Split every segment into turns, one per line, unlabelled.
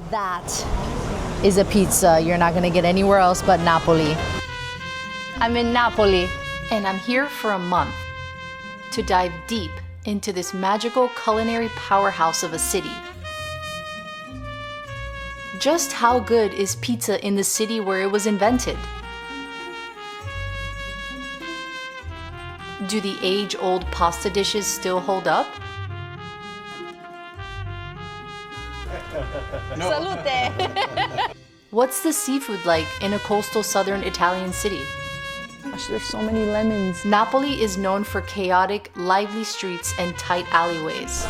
That is a pizza you're not gonna get anywhere else but Napoli. I'm in Napoli.
And I'm here for a month to dive deep into this magical culinary powerhouse of a city. Just how good is pizza in the city where it was invented? Do the age-old pasta dishes still hold up?
No. Salute!
What's the seafood like in a coastal southern Italian city?
Gosh, there's so many lemons.
Napoli is known for chaotic, lively streets and tight alleyways.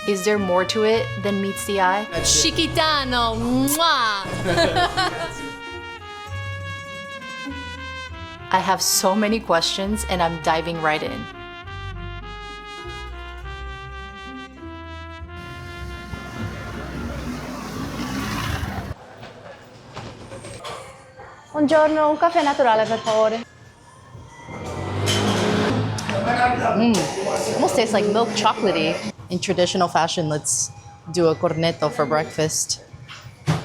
Is there more to it than meets the eye?
Chiquitano! Mwah!
I have so many questions and I'm diving right in.
Buongiorno, un caffè naturale per favore. Almost tastes like milk chocolatey. In traditional fashion, let's do a cornetto for breakfast.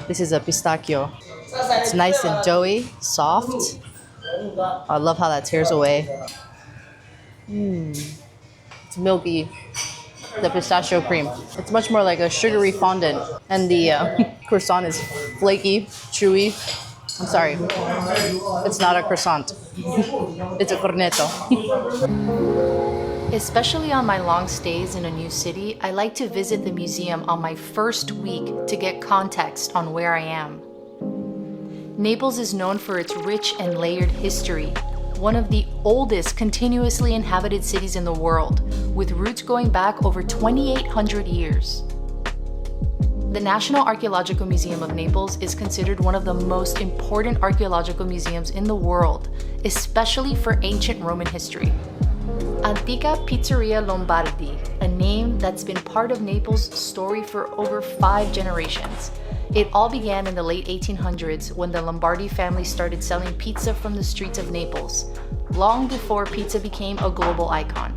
This is a pistachio. It's nice and doughy, soft. I love how that tears away. It's milky. The pistachio cream. It's much more like a sugary fondant. And the croissant is flaky, chewy. I'm sorry, it's not a croissant. It's a cornetto.
Especially on my long stays in a new city, I like to visit the museum on my first week to get context on where I am. Naples is known for its rich and layered history, one of the oldest continuously inhabited cities in the world, with roots going back over 2,800 years. The National Archeologico Museum of Naples is considered one of the most important archaeological museums in the world, especially for ancient Roman history. Antica Pizzeria Lombardi, a name that's been part of Naples' story for over 5 generations. It all began in the late 1800s when the Lombardi family started selling pizza from the streets of Naples, long before pizza became a global icon.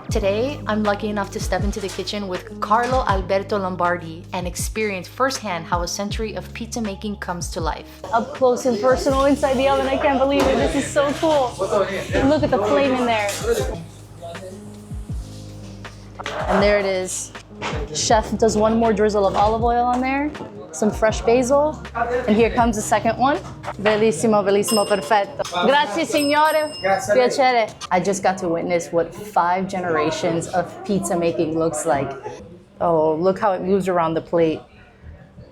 Today, I'm lucky enough to step into the kitchen with Carlo Alberto Lombardi and experience firsthand how a century of pizza making comes to life.
Up close and personal inside the oven, I can't believe it. This is so cool. And look at the flame in there. And there it is. Chef does one more drizzle of olive oil on there, some fresh basil, and here comes the second one. Bellissimo, bellissimo, perfetto. Grazie, signore. Piacere. I just got to witness what 5 generations of pizza making looks like. Oh, look how it moves around the plate.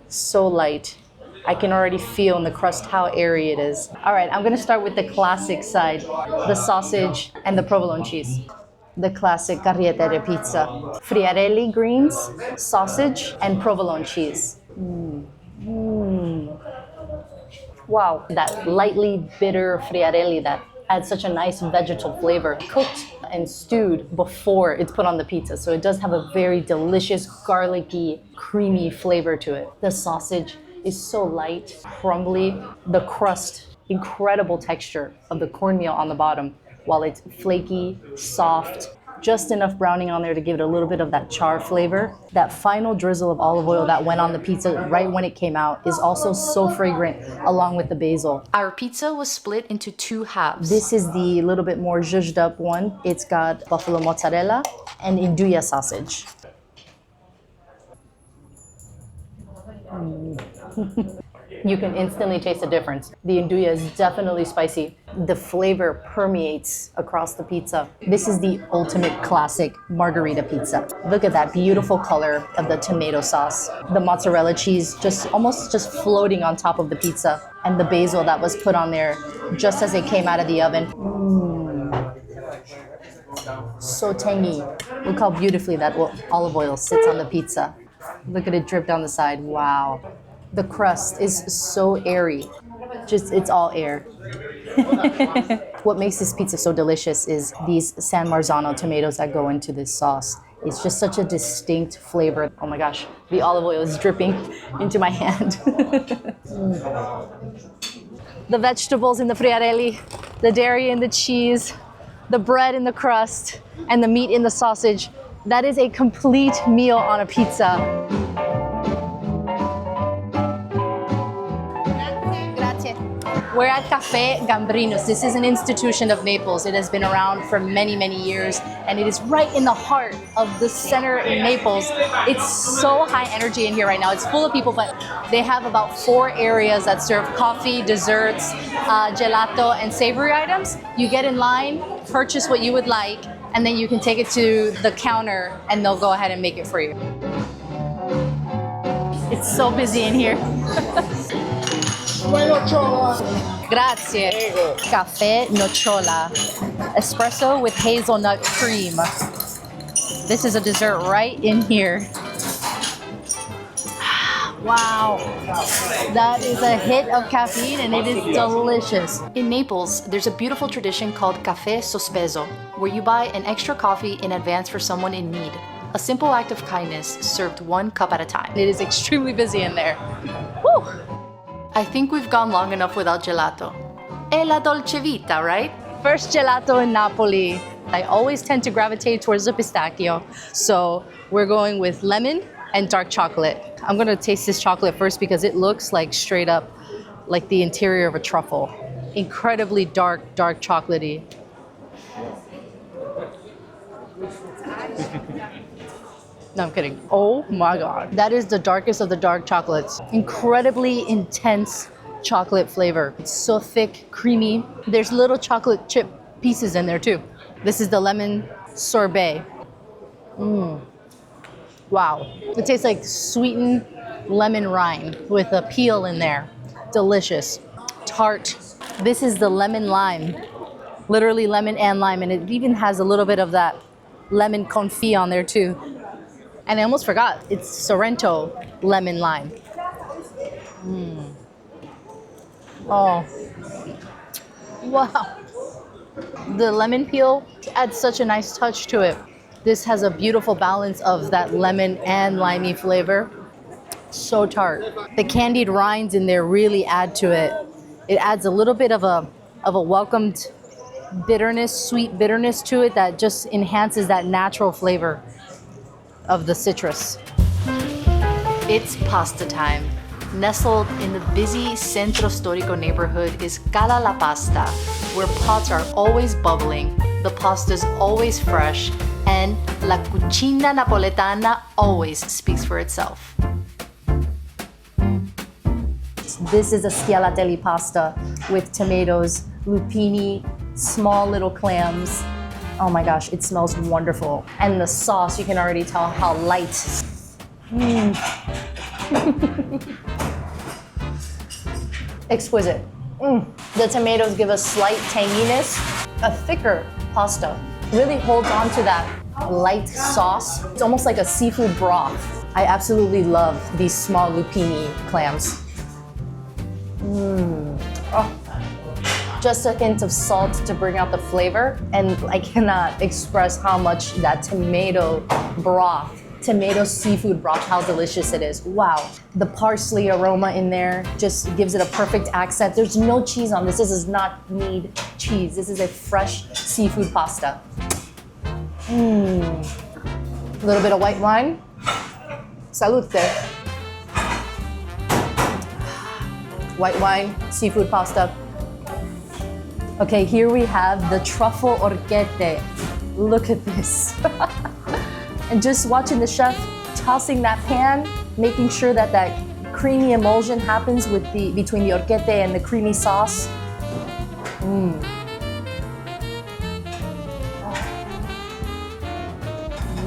So light. I can already feel in the crust how airy it is. All right, I'm gonna start with the classic side, the sausage and the provolone cheese. The classic carriere pizza. Friarelli greens, sausage, and provolone cheese. Wow, that lightly bitter friarelli that adds such a nice vegetal flavor. Cooked and stewed before it's put on the pizza, so it does have a very delicious, garlicky, creamy flavor to it. The sausage is so light, crumbly. The crust, incredible texture of the cornmeal on the bottom, while it's flaky, soft, just enough browning on there to give it a little bit of that char flavor. That final drizzle of olive oil that went on the pizza right when it came out is also so fragrant, along with the basil.
Our pizza was split into 2 halves.
This is the little bit more zhuzhed up one. It's got buffalo mozzarella and induja sausage. You can instantly taste the difference. The induja is definitely spicy. The flavor permeates across the pizza. This is the ultimate classic margherita pizza. Look at that beautiful color of the tomato sauce. The mozzarella cheese almost floating on top of the pizza. And the basil that was put on there just as it came out of the oven. So tangy. Look how beautifully that olive oil sits on the pizza. Look at it drip down the side. Wow. The crust is so airy. It's all air. What makes this pizza so delicious is these San Marzano tomatoes that go into this sauce. It's just such a distinct flavor. Oh my gosh, the olive oil is dripping into my hand. The vegetables in the friarelli, the dairy in the cheese, the bread in the crust, and the meat in the sausage. That is a complete meal on a pizza. Grazie. We're at Cafe Gambrinus. This is an institution of Naples. It has been around for many, many years, and it is right in the heart of the center in Naples. It's so high energy in here right now. It's full of people, but they have about 4 areas that serve coffee, desserts, gelato, and savory items. You get in line, purchase what you would like, and then you can take it to the counter and they'll go ahead and make it for you. It's so busy in here. Grazie. Cafe Nocciola. Espresso with hazelnut cream. This is a dessert right in here. Wow, that is a hit of caffeine and it is delicious.
In Naples, there's a beautiful tradition called caffè sospeso, where you buy an extra coffee in advance for someone in need. A simple act of kindness served 1 cup at a time.
It is extremely busy in there. Woo!
I think we've gone long enough without gelato. È la dolce vita, right?
First gelato in Napoli. I always tend to gravitate towards the pistachio. So we're going with lemon and dark chocolate. I'm gonna taste this chocolate first because it looks like straight up like the interior of a truffle. Incredibly dark chocolatey. No, I'm kidding. Oh my God. That is the darkest of the dark chocolates. Incredibly intense chocolate flavor. It's so thick, creamy. There's little chocolate chip pieces in there too. This is the lemon sorbet. Wow. It tastes like sweetened lemon rind with a peel in there. Delicious. Tart. This is the lemon lime. Literally lemon and lime, and it even has a little bit of that lemon confit on there too. And I almost forgot, it's Sorrento lemon lime. Oh, wow. The lemon peel adds such a nice touch to it. This has a beautiful balance of that lemon and limey flavor. So tart. The candied rinds in there really add to it. It adds a little bit of a welcomed bitterness, sweet bitterness to it that just enhances that natural flavor of the citrus.
It's pasta time. Nestled in the busy Centro Storico neighborhood is Cala la Pasta, where pots are always bubbling, the pasta's always fresh, and la cucina napoletana always speaks for itself.
This is a Scialatelli pasta with tomatoes, lupini, small little clams. Oh my gosh, it smells wonderful. And the sauce, you can already tell how light. Exquisite. The tomatoes give a slight tanginess. A thicker pasta really holds on to that light sauce. It's almost like a seafood broth. I absolutely love these small lupini clams. Oh. Just a hint of salt to bring out the flavor, and I cannot express how much that tomato broth, tomato seafood broth, how delicious it is. Wow. The parsley aroma in there just gives it a perfect accent. There's no cheese on this. This does not need cheese. This is a fresh seafood pasta. A little bit of white wine. Salute. White wine, seafood pasta. Okay, here we have the Truffle Orecchiette. Look at this. And just watching the chef tossing that pan, making sure that that creamy emulsion happens with between the orecchiette and the creamy sauce.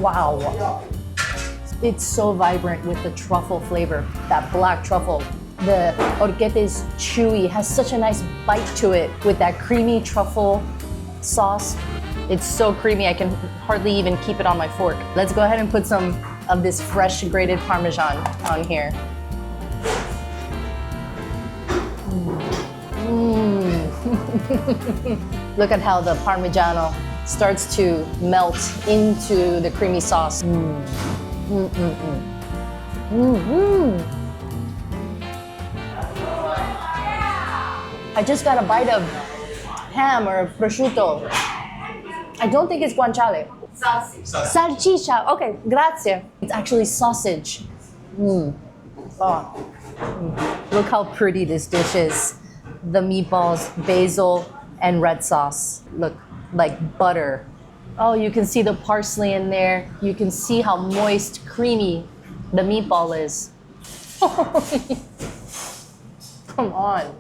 Wow. It's so vibrant with the truffle flavor, that black truffle. The orecchiette is chewy, has such a nice bite to it with that creamy truffle sauce. It's so creamy, I can hardly even keep it on my fork. Let's go ahead and put some of this fresh grated Parmesan on here. Look at how the Parmigiano starts to melt into the creamy sauce. I just got a bite of ham or prosciutto. I don't think it's guanciale. Salchicha. Okay, grazie. It's actually sausage. Oh. Look how pretty this dish is. The meatballs, basil, and red sauce. Look, like butter. Oh, you can see the parsley in there. You can see how moist, creamy the meatball is. Come on.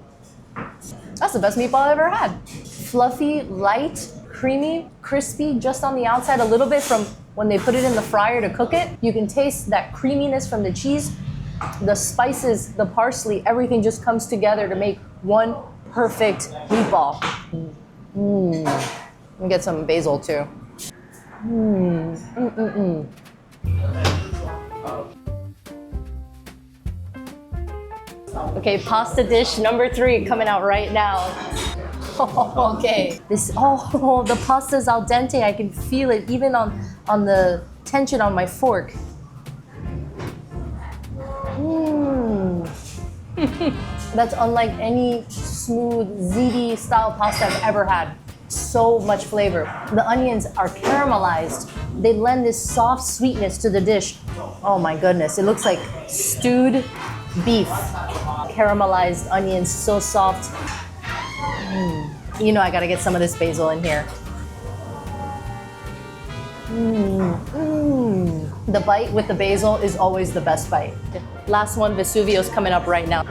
That's the best meatball I've ever had. Fluffy, light, creamy, crispy, just on the outside, a little bit from when they put it in the fryer to cook it. You can taste that creaminess from the cheese, the spices, the parsley, everything just comes together to make one perfect meatball. Let me get some basil too. Okay, pasta dish number 3 coming out right now. Okay. The pasta's al dente. I can feel it even on the tension on my fork. That's unlike any smooth ziti style pasta I've ever had. So much flavor. The onions are caramelized. They lend this soft sweetness to the dish. Oh my goodness, it looks like stewed beef. Caramelized onions, so soft. You know I gotta get some of this basil in here. The bite with the basil is always the best bite. Last one, Vesuvio's coming up right now.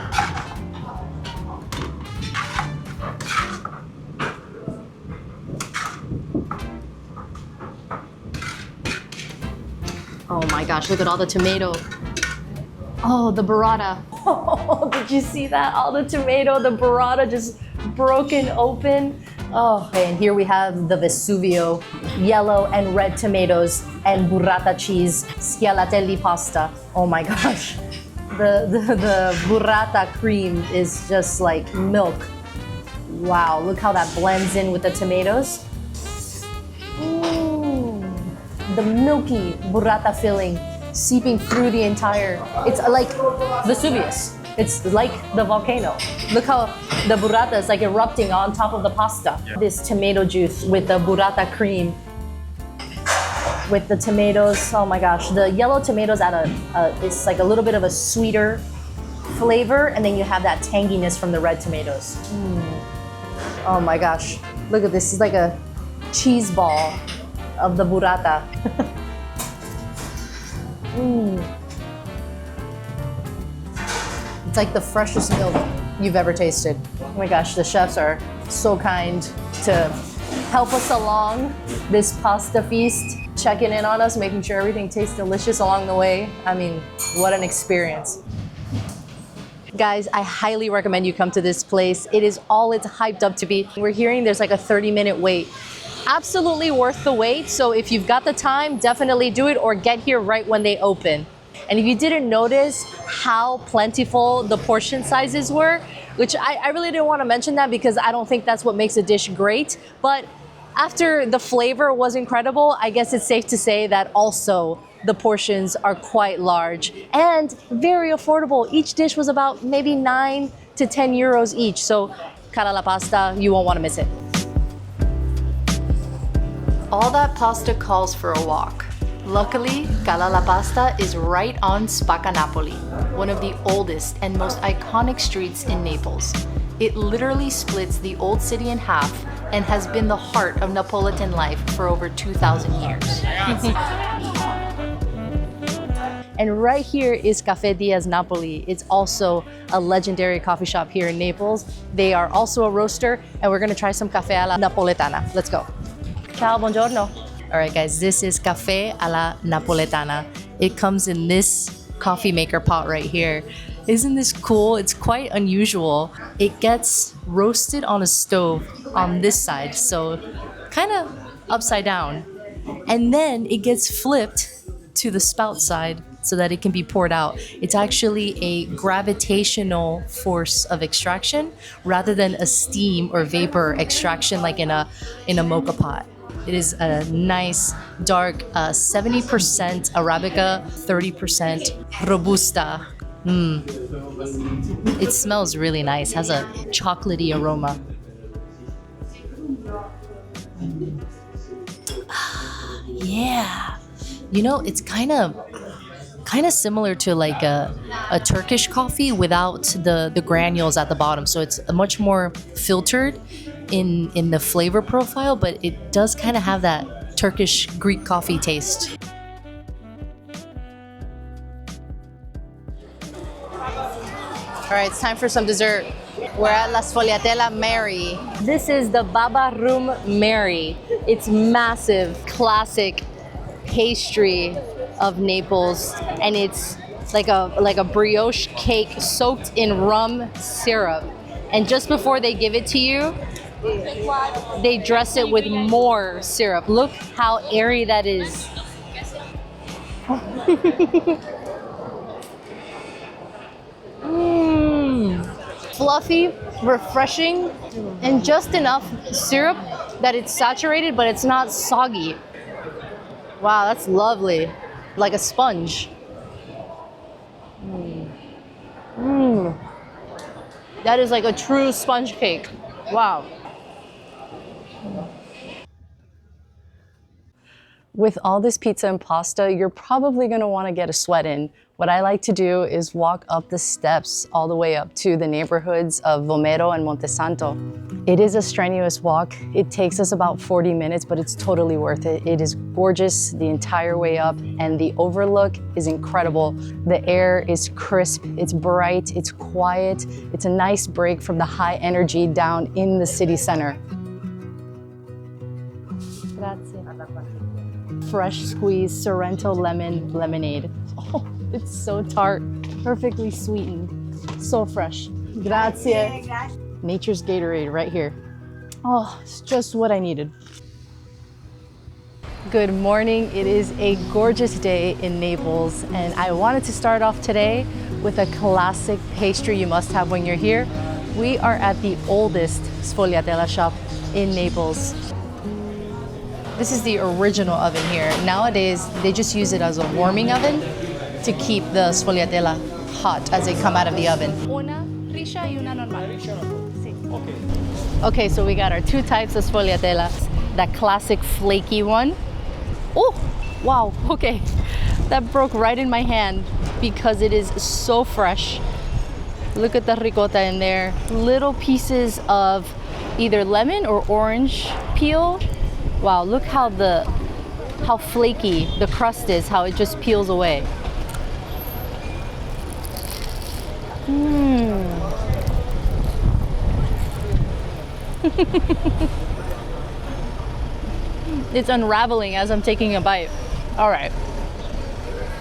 Oh my gosh, look at all the tomato. Oh, the burrata. Oh, did you see that? All the tomato, the burrata just broken open. Oh, okay, and here we have the Vesuvio, yellow and red tomatoes, and burrata cheese, Scialatelli pasta. Oh my gosh. The burrata cream is just like milk. Wow, look how that blends in with the tomatoes. The milky burrata filling seeping through the entire, it's like Vesuvius. It's like the volcano. Look how the burrata is like erupting on top of the pasta. Yeah. This tomato juice with the burrata cream, with the tomatoes. Oh my gosh, the yellow tomatoes add it's like a little bit of a sweeter flavor, and then you have that tanginess from the red tomatoes. Oh my gosh, look at this. It's like a cheese ball of the burrata. It's like the freshest milk you've ever tasted. Oh my gosh, the chefs are so kind to help us along this pasta feast, checking in on us, making sure everything tastes delicious along the way. I mean, what an experience. Guys, I highly recommend you come to this place. It is all it's hyped up to be. We're hearing there's like a 30-minute wait. Absolutely worth the wait. So if you've got the time, definitely do it or get here right when they open. And if you didn't notice how plentiful the portion sizes were, which I really didn't want to mention that because I don't think that's what makes a dish great. But after the flavor was incredible, I guess it's safe to say that also the portions are quite large and very affordable. Each dish was about maybe 9 to 10 euros each. So cara la pasta, you won't want to miss it.
All that pasta calls for a walk. Luckily, Cala la Pasta is right on Spacca Napoli, one of the oldest and most iconic streets in Naples. It literally splits the old city in half and has been the heart of Napolitan life for over 2,000 years.
And right here is Café Diaz Napoli. It's also a legendary coffee shop here in Naples. They are also a roaster, and we're gonna try some café alla Napoletana. Let's go. Ciao, buongiorno. All right, guys, this is Café alla Napoletana. It comes in this coffee maker pot right here. Isn't this cool? It's quite unusual. It gets roasted on a stove on this side, so kind of upside down. And then it gets flipped to the spout side so that it can be poured out. It's actually a gravitational force of extraction rather than a steam or vapor extraction like in a mocha pot. It is a nice, dark 70% Arabica, 30% Robusta. It smells really nice, has a chocolatey aroma.
Yeah. You know, it's kind of similar to like a Turkish coffee without the granules at the bottom. So it's much more filtered in the flavor profile, but it does kind of have that Turkish Greek coffee taste.
All right, it's time for some dessert. We're at La Sfogliatella Mary. This is the Baba Room Mary. It's massive, classic pastry of Naples, and it's like a brioche cake soaked in rum syrup. And just before they give it to you, they dress it with more syrup. Look how airy that is. Fluffy, refreshing, and just enough syrup that it's saturated, but it's not soggy. Wow, that's lovely. Like a sponge. That is like a true sponge cake. Wow. With all this pizza and pasta, you're probably gonna wanna get a sweat in. What I like to do is walk up the steps all the way up to the neighborhoods of Vomero and Montesanto. It is a strenuous walk. It takes us about 40 minutes, but it's totally worth it. It is gorgeous the entire way up, and the overlook is incredible. The air is crisp, it's bright, it's quiet. It's a nice break from the high energy down in the city center. Grazie. Fresh squeezed Sorrento lemon lemonade. Oh, it's so tart, perfectly sweetened, so fresh. Grazie. Nature's Gatorade right here. Oh, it's just what I needed. Good morning. It is a gorgeous day in Naples, and I wanted to start off today with a classic pastry you must have when you're here. We are at the oldest sfogliatella shop in Naples. This is the original oven here. Nowadays, they just use it as a warming oven to keep the sfogliatella hot as they come out of the oven. Una riscia y una normale. Okay, so we got our two types of sfogliatella. That classic flaky one. Oh, wow, okay. That broke right in my hand because it is so fresh. Look at the ricotta in there. Little pieces of either lemon or orange peel. Wow, look how flaky the crust is, how it just peels away. It's unraveling as I'm taking a bite. All right,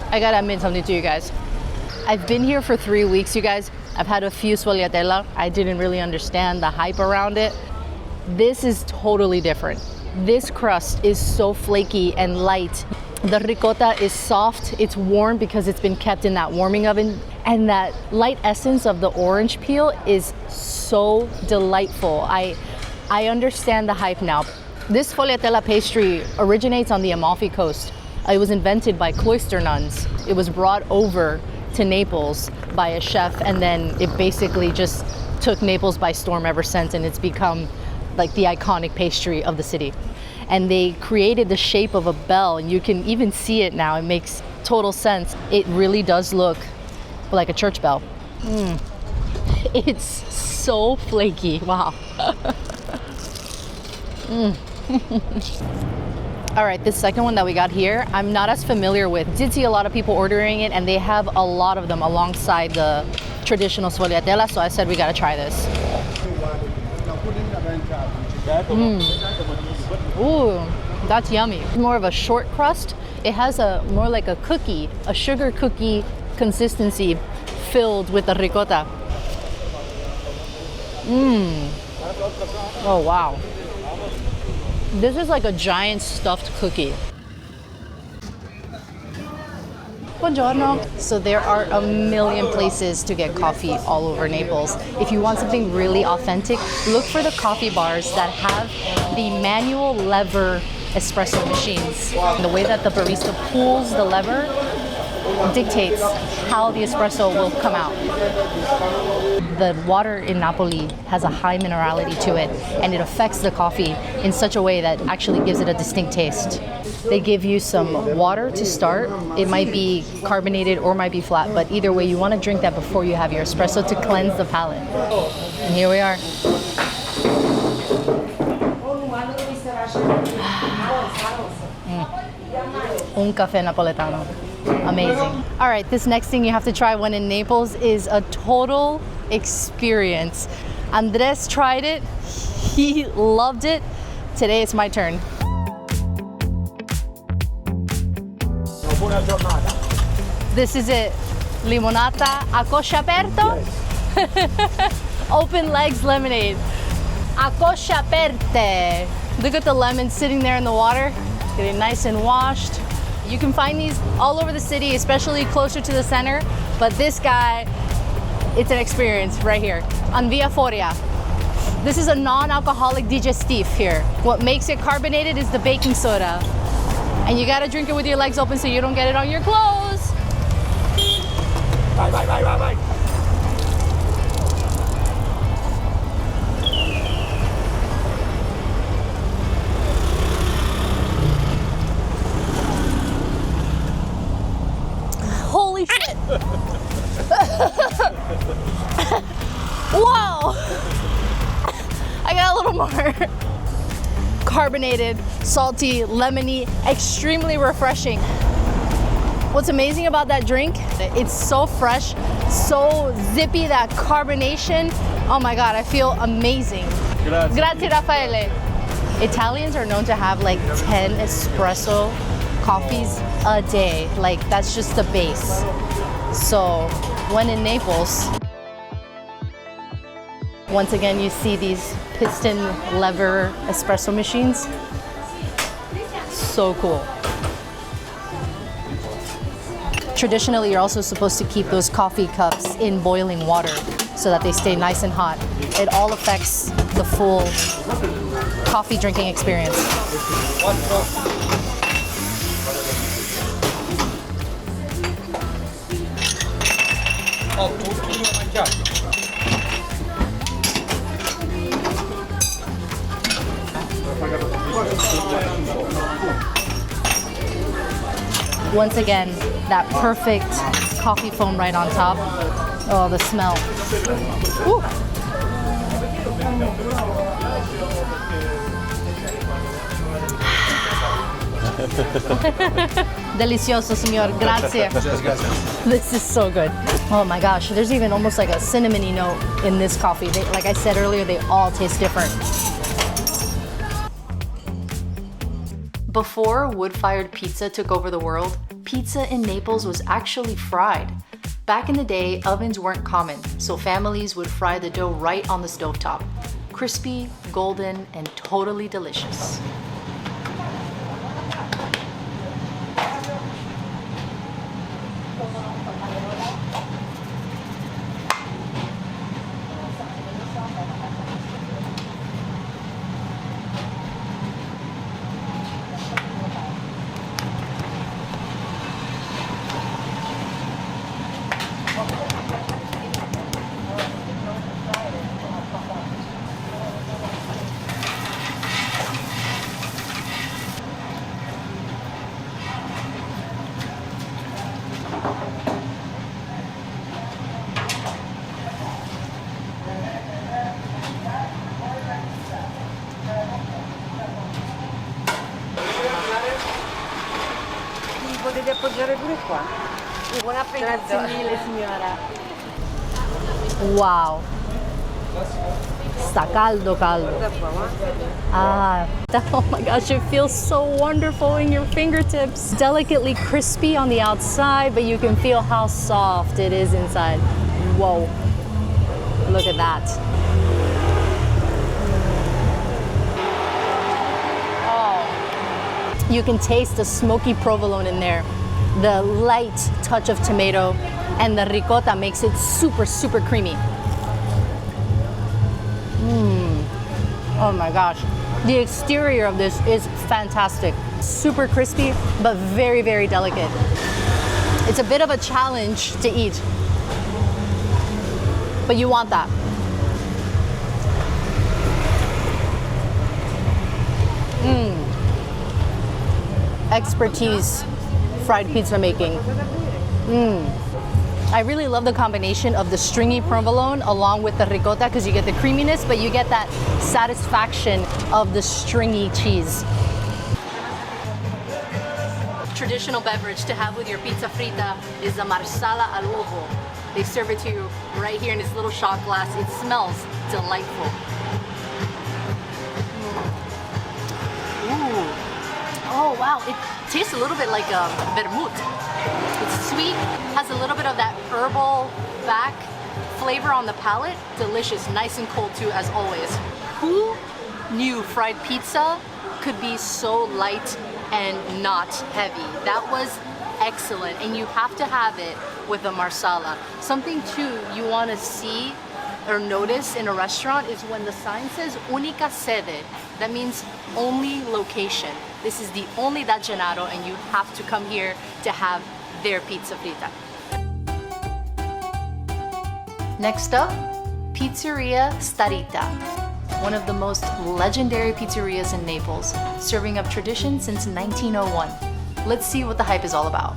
I gotta admit something to you guys. I've been here for 3 weeks, you guys. I've had a few sfogliatella. I didn't really understand the hype around it. This is totally different. This crust is so flaky and light. The ricotta is soft, it's warm because it's been kept in that warming oven, and that light essence of the orange peel is so delightful. I understand the hype now. This sfogliatella pastry originates on the Amalfi Coast. It was invented by cloister nuns. It was brought over to Naples by a chef, and then it basically just took Naples by storm ever since, and it's become like the iconic pastry of the city. And they created the shape of a bell, and you can even see it now. It makes total sense. It really does look like a church bell. It's so flaky, wow. All right, this second one that we got here, I'm not as familiar with. Did see a lot of people ordering it, and they have a lot of them alongside the traditional sfogliatella, so I said we gotta try this. Ooh, that's yummy. More of a short crust. It has more like a cookie, a sugar cookie consistency filled with the ricotta. Oh, wow. This is like a giant stuffed cookie. Buongiorno. So there are a million places to get coffee all over Naples. If you want something really authentic, look for the coffee bars that have the manual lever espresso machines. The way that the barista pulls the lever, dictates how the espresso will come out. The water in Napoli has a high minerality to it, and it affects the coffee in such a way that actually gives it a distinct taste. They give you some water to start. It might be carbonated or might be flat, but either way, you want to drink that before you have your espresso to cleanse the palate. And here we are. Un caffè napoletano. Amazing. All right, this next thing you have to try when in Naples is a total experience. Andres tried it. He loved it. Today it's my turn. This is it. Limonata a coscia aperto. Yes. Open legs lemonade. A coscia aperte. Look at the lemon sitting there in the water, getting nice and washed. You can find these all over the city, especially closer to the center. But this guy, it's an experience right here on Via Foria. This is a non-alcoholic digestif here. What makes it carbonated is the baking soda. And you gotta drink it with your legs open so you don't get it on your clothes.
Bye, bye, bye, bye, bye.
Holy shit! Whoa! I got a little more. Carbonated, salty, lemony, extremely refreshing. What's amazing about that drink, it's so fresh, so zippy, that carbonation. Oh my God, I feel amazing.
Grazie.
Grazie, Raffaele. Italians are known to have like 10 espresso coffees a day. Like that's just the base. So when in Naples, once again, you see these piston lever espresso machines. So cool. Traditionally, you're also supposed to keep those coffee cups in boiling water so that they stay nice and hot. It all affects the full coffee drinking experience. Once again, that perfect coffee foam right on top. Oh, the smell. Ooh. Delicioso, signor. Grazie. This is so good. Oh my gosh, there's even almost like a cinnamony note in this coffee. Like I said earlier, they all taste different.
Before wood-fired pizza took over the world, pizza in Naples was actually fried. Back in the day, ovens weren't common, so families would fry the dough right on the stovetop. Crispy, golden, and totally delicious.
Potete appoggiare pure qua. Buon appetito.
Grazie mille, signora. Wow. Sta caldo, caldo. Ah, oh my gosh, it feels so wonderful in your fingertips. Delicately crispy on the outside, but you can feel how soft it is inside. Whoa. Look at that. You can taste the smoky provolone in there, the light touch of tomato, and the ricotta makes it super, super creamy. Oh my gosh. The exterior of this is fantastic. Super crispy, but very, very delicate. It's a bit of a challenge to eat, but you want that. Expertise fried pizza making. I really love the combination of the stringy provolone along with the ricotta because you get the creaminess, but you get that satisfaction of the stringy cheese. Traditional beverage to have with your pizza frita is the marsala al uovo. They serve it to you right here in this little shot glass. It smells delightful. Ooh. Oh wow, it tastes a little bit like a vermouth. It's sweet, has a little bit of that herbal back flavor on the palate. Delicious, nice and cold too, as always. Who knew fried pizza could be so light and not heavy? That was excellent, and you have to have it with a marsala. Something too you want to see or notice in a restaurant is when the sign says Unica Sede. That means only location. This is the only that Gelato, and you have to come here to have their pizza frita. Next up, Pizzeria Starita, one of the most legendary pizzerias in Naples, serving up tradition since 1901. Let's see what the hype is all about.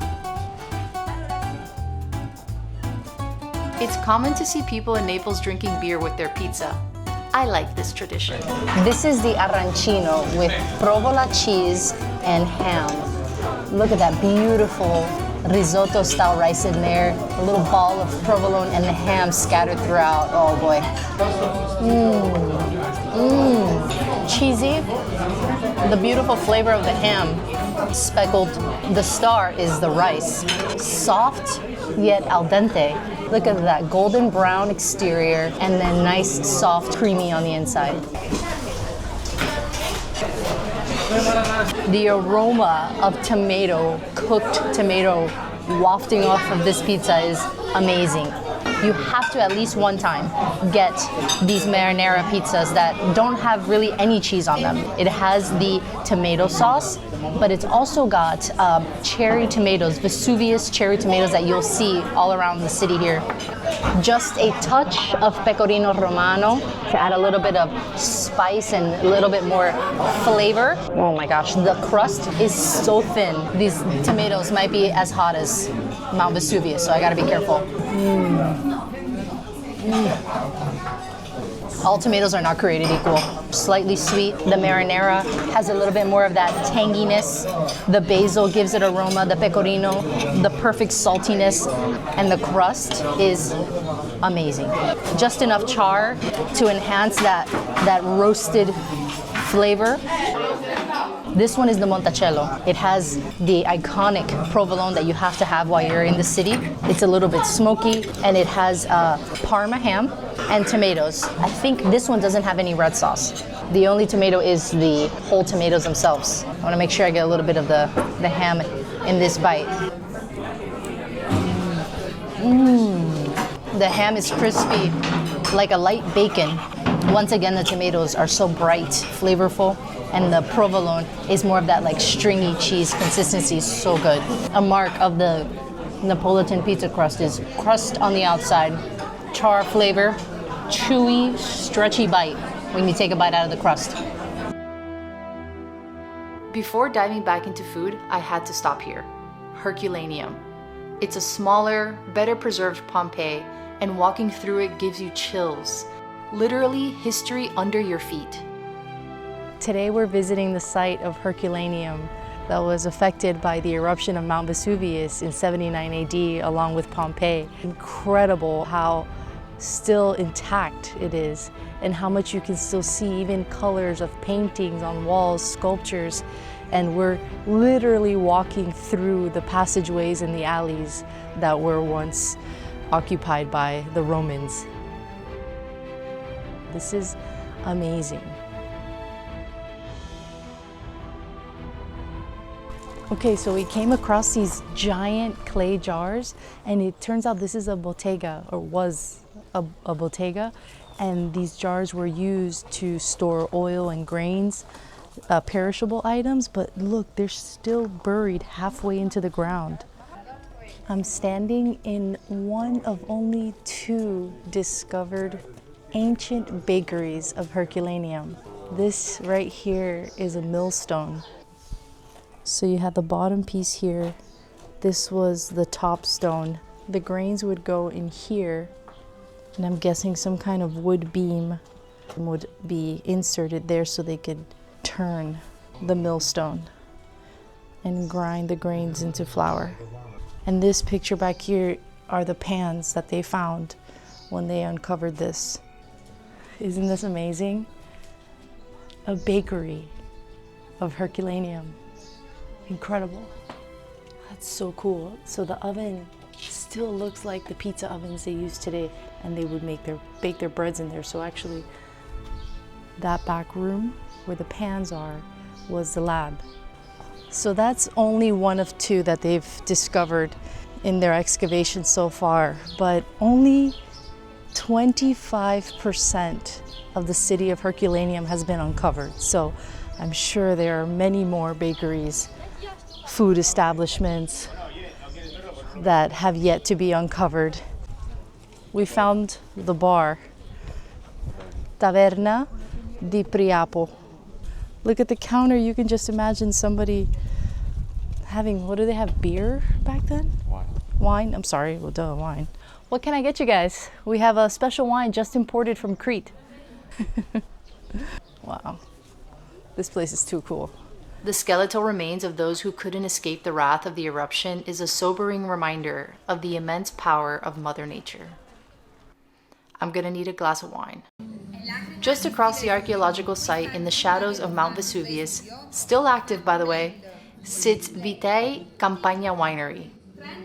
It's common to see people in Naples drinking beer with their pizza. I like this tradition. This is the arancino with provola cheese and ham. Look at that beautiful risotto style rice in there, a little ball of provolone and the ham scattered throughout. Oh boy. Cheesy, the beautiful flavor of the ham, speckled. The star is the rice. Soft yet al dente. Look at that golden brown exterior and then nice, soft, creamy on the inside. The aroma of tomato, cooked tomato, wafting off of this pizza is amazing. You have to at least one time get these marinara pizzas that don't have really any cheese on them. It has the tomato sauce, but it's also got cherry tomatoes, Vesuvius cherry tomatoes that you'll see all around the city here. Just a touch of pecorino romano to add a little bit of spice and a little bit more flavor. Oh my gosh, the crust is so thin. These tomatoes might be as hot as Mount Vesuvius, so I gotta be careful. All tomatoes are not created equal. Slightly sweet. The marinara has a little bit more of that tanginess. The basil gives it aroma, the pecorino, the perfect saltiness, and the crust is amazing. Just enough char to enhance that roasted flavor. This one is the Monticello. It has the iconic provolone that you have to have while you're in the city. It's a little bit smoky, and it has Parma ham and tomatoes. I think this one doesn't have any red sauce. The only tomato is the whole tomatoes themselves. I want to make sure I get a little bit of the ham in this bite. The ham is crispy, like a light bacon. Once again, the tomatoes are so bright, flavorful, and the provolone is more of that like stringy cheese consistency. So good. A mark of the Napolitan pizza crust is crust on the outside, char flavor, chewy, stretchy bite when you take a bite out of the crust.
Before diving back into food, I had to stop here. Herculaneum. It's a smaller, better preserved Pompeii, and walking through it gives you chills. Literally history under your feet.
Today we're visiting the site of Herculaneum that was affected by the eruption of Mount Vesuvius in 79 AD along with Pompeii. Incredible how still intact it is and how much you can still see even colors of paintings on walls, sculptures, and we're literally walking through the passageways and the alleys that were once occupied by the Romans. This is amazing. Okay, so we came across these giant clay jars, and it turns out this is a bottega, or was a bottega, and these jars were used to store oil and grains, perishable items, but look, they're still buried halfway into the ground. I'm standing in one of only 2 discovered ancient bakeries of Herculaneum. This right here is a millstone. So you have the bottom piece here. This was the top stone. The grains would go in here, and I'm guessing some kind of wood beam would be inserted there so they could turn the millstone and grind the grains into flour. And this picture back here are the pans that they found when they uncovered this. Isn't this amazing? A bakery of Herculaneum. Incredible. That's so cool. So the oven still looks like the pizza ovens they use today, and they would bake their breads in there. So actually, that back room where the pans are was the lab. So that's only one of 2 that they've discovered in their excavation so far, but only 25% of the city of Herculaneum has been uncovered. So I'm sure there are many more bakeries, food establishments that have yet to be uncovered. We found the bar, Taverna di Priapo. Look at the counter. You can just imagine somebody having, what do they have, beer back then? Wine. I'm sorry, well, duh, wine. What can I get you guys? We have a special wine just imported from Crete. Wow, this place is too cool.
The skeletal remains of those who couldn't escape the wrath of the eruption is a sobering reminder of the immense power of Mother Nature. I'm gonna need a glass of wine. Just across the archaeological site in the shadows of Mount Vesuvius, still active by the way, sits Vitei Campagna Winery.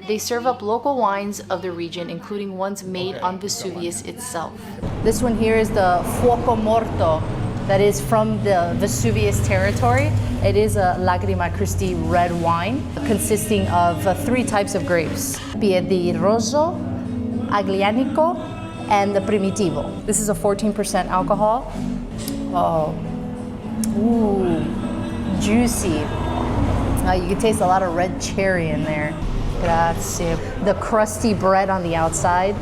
They serve up local wines of the region, including ones made on Vesuvius itself.
This one here is the Fuoco Morto, that is from the Vesuvius territory. It is a Lagrima Christi red wine consisting of 3 types of grapes: Piedi Rosso, Aglianico, and the Primitivo. This is a 14% alcohol. Oh, ooh, juicy. You can taste a lot of red cherry in there. Grazie. The crusty bread on the outside,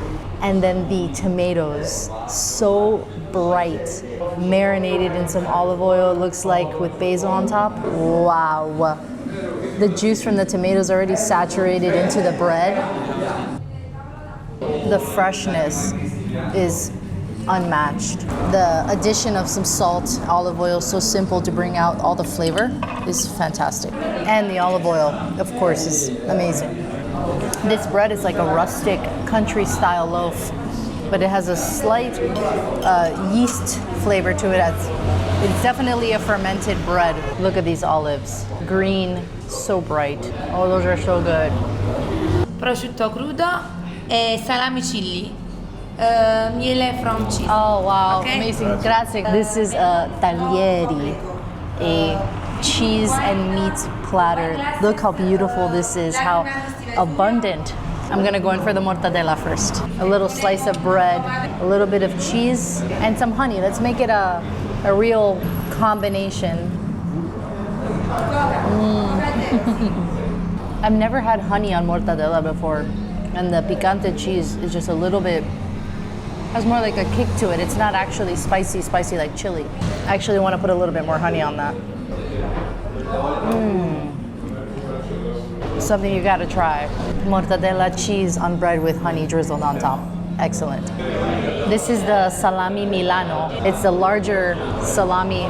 and then the tomatoes, so bright, marinated in some olive oil, it looks like, with basil on top. Wow. The juice from the tomatoes already saturated into the bread. The freshness is unmatched. The addition of some salt, olive oil, so simple to bring out all the flavor, is fantastic. And the olive oil, of course, is amazing. This bread is like a rustic country-style loaf, but it has a slight yeast flavor to it. It's definitely a fermented bread. Look at these olives, green, so bright. Oh, those are so good.
Prosciutto crudo e salami chili. Miele from chili.
Oh, wow,
Okay.
amazing. Grazie. This is a taglieri, a cheese and meat platter. Look how beautiful this is, how abundant. I'm gonna go in for the mortadella first. A little slice of bread, a little bit of cheese, and some honey. Let's make it a real combination. I've never had honey on mortadella before, and the picante cheese is just a little bit, has more like a kick to it. It's not actually spicy like chili. I actually want to put a little bit more honey on that. Something you gotta try. Mortadella cheese on bread with honey drizzled on top. Excellent. This is the salami Milano. It's the larger salami.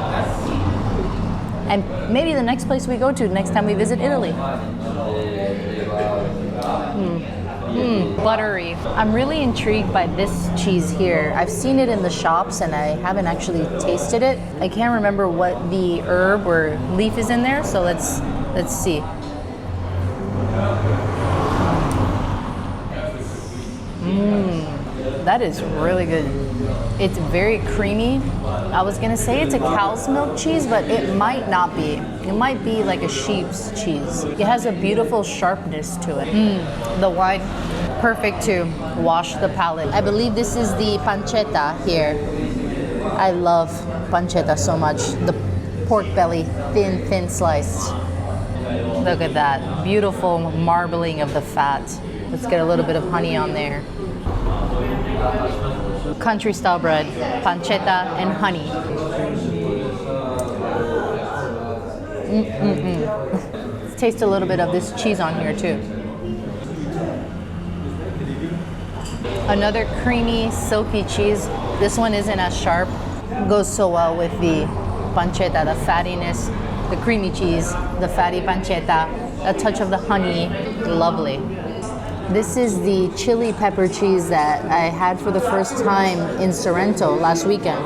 And maybe the next place we go to next time we visit Italy. Buttery. I'm really intrigued by this cheese here. I've seen it in the shops and I haven't actually tasted it. I can't remember what the herb or leaf is in there, so let's see. That is really good. It's very creamy. I was gonna say it's a cow's milk cheese, but it might not be. It might be like a sheep's cheese. It has a beautiful sharpness to it. The wine, perfect to wash the palate. I believe this is the pancetta here. I love pancetta so much. The pork belly, thin sliced. Look at that, beautiful marbling of the fat. Let's get a little bit of honey on there. Country style bread, pancetta and honey. Let's taste a little bit of this cheese on here too. Another creamy, silky cheese. This one isn't as sharp. Goes so well with the pancetta, the fattiness, the creamy cheese, the fatty pancetta, a touch of the honey. Lovely. This is the chili pepper cheese that I had for the first time in Sorrento last weekend.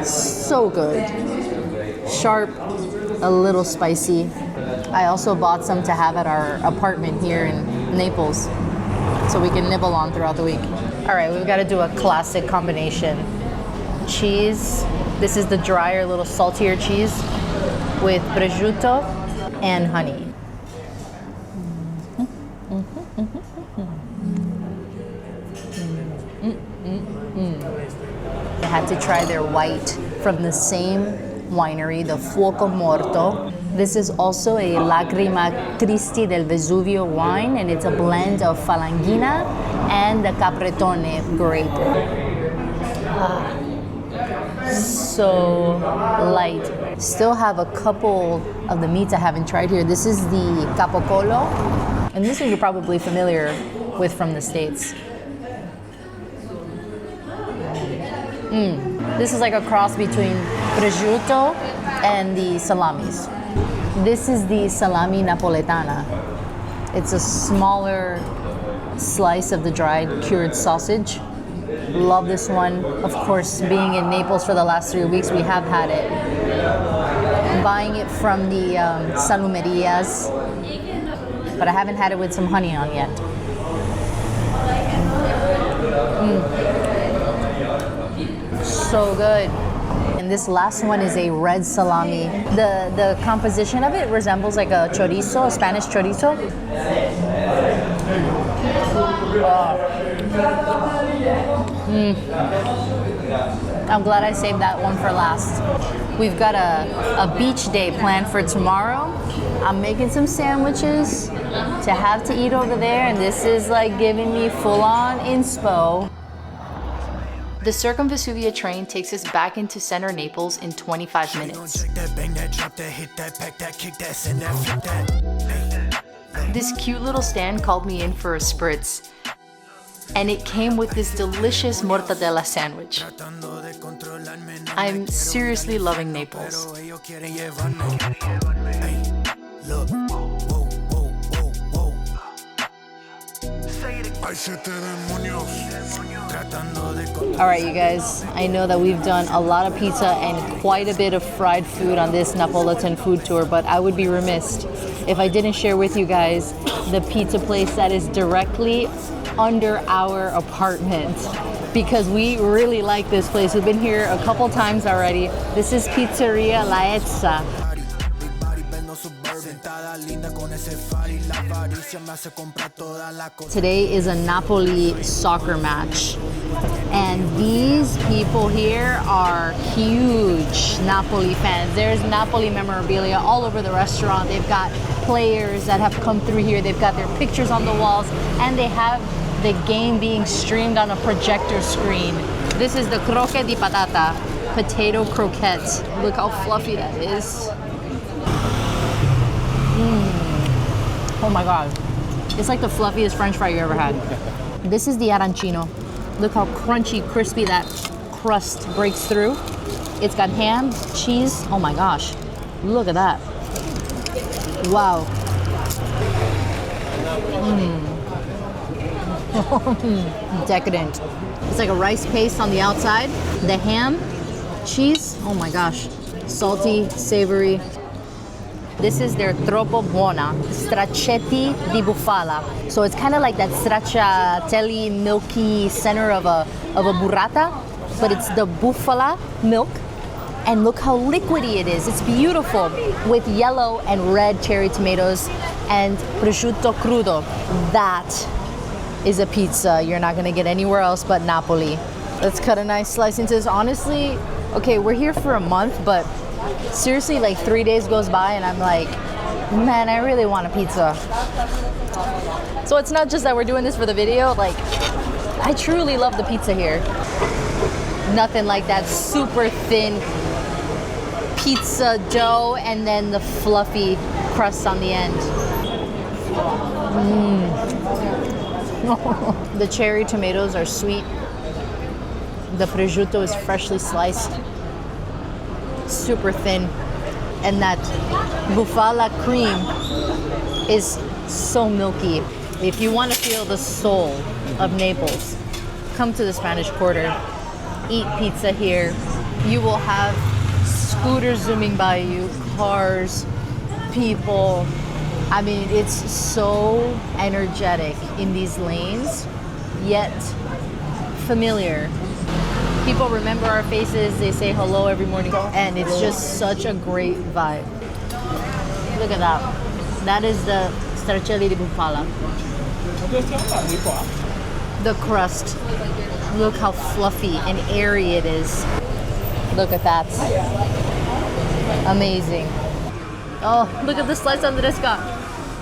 So good. Sharp, a little spicy. I also bought some to have at our apartment here in Naples, so we can nibble on throughout the week. All right, we've got to do a classic combination. Cheese, this is the drier, little saltier cheese with prosciutto and honey. I had to try their white from the same winery, the Fuoco Morto. This is also a Lacrima Cristi del Vesuvio wine, and it's a blend of Falanghina and the Capretone grape. So light. Still have a couple of the meats I haven't tried here. This is the Capocolo, and this one you're probably familiar with from the States. This is like a cross between prosciutto and the salamis. This is the salami Napoletana. It's a smaller slice of the dried cured sausage. Love this one. Of course, being in Naples for the last 3 weeks, we have had it. I'm buying it from the salumerias, but I haven't had it with some honey on yet. So good. And this last one is a red salami. The composition of it resembles like a chorizo, a Spanish chorizo. I'm glad I saved that one for last. We've got a beach day planned for tomorrow. I'm making some sandwiches to have to eat over there, and this is like giving me full-on inspo.
The Circumvesuvia train takes us back into center Naples in 25 minutes. This cute little stand called me in for a spritz, and it came with this delicious mortadella sandwich. I'm seriously loving Naples.
All right, you guys, I know that we've done a lot of pizza and quite a bit of fried food on this Napolitan food tour, but I would be remiss if I didn't share with you guys the pizza place that is directly under our apartment, because we really like this place. We've been here a couple times already. This is Pizzeria La Ezza. Today is a Napoli soccer match, and these people here are huge Napoli fans. There's Napoli memorabilia all over the restaurant. They've got players that have come through here. They've got their pictures on the walls, and they have the game being streamed on a projector screen. This is the croque di patata, potato croquette. Look how fluffy that is. Oh my God. It's like the fluffiest French fry you ever had. This is the arancino. Look how crunchy, crispy that crust breaks through. It's got ham, cheese. Oh my gosh. Look at that. Wow. Decadent. It's like a rice paste on the outside. The ham, cheese. Oh my gosh. Salty, savory. This is their troppo buona, straccetti di bufala. So it's kind of like that stracciatelli milky center of a burrata, but it's the bufala milk. And look how liquidy it is. It's beautiful with yellow and red cherry tomatoes and prosciutto crudo. That is a pizza you're not gonna get anywhere else but Napoli. Let's cut a nice slice into this. Honestly, okay, we're here for a month, but seriously, like 3 days goes by and I'm like, Man, I really want a pizza. So it's not just that we're doing this for the video, like, I truly love the pizza here. Nothing like that super thin pizza dough and then the fluffy crust on the end. The cherry tomatoes are sweet. The prosciutto is freshly sliced, super thin. And that bufala cream is so milky. If you want to feel the soul of Naples, come to the Spanish Quarter, eat pizza here. You will have scooters zooming by you, cars, people. I mean, it's so energetic in these lanes, yet familiar. People remember our faces, they say hello every morning, and it's just such a great vibe. Look at that. That is the Scialatelli di bufala. The crust. Look how fluffy and airy it is. Look at that. Amazing. Oh, look at the slice Andresca.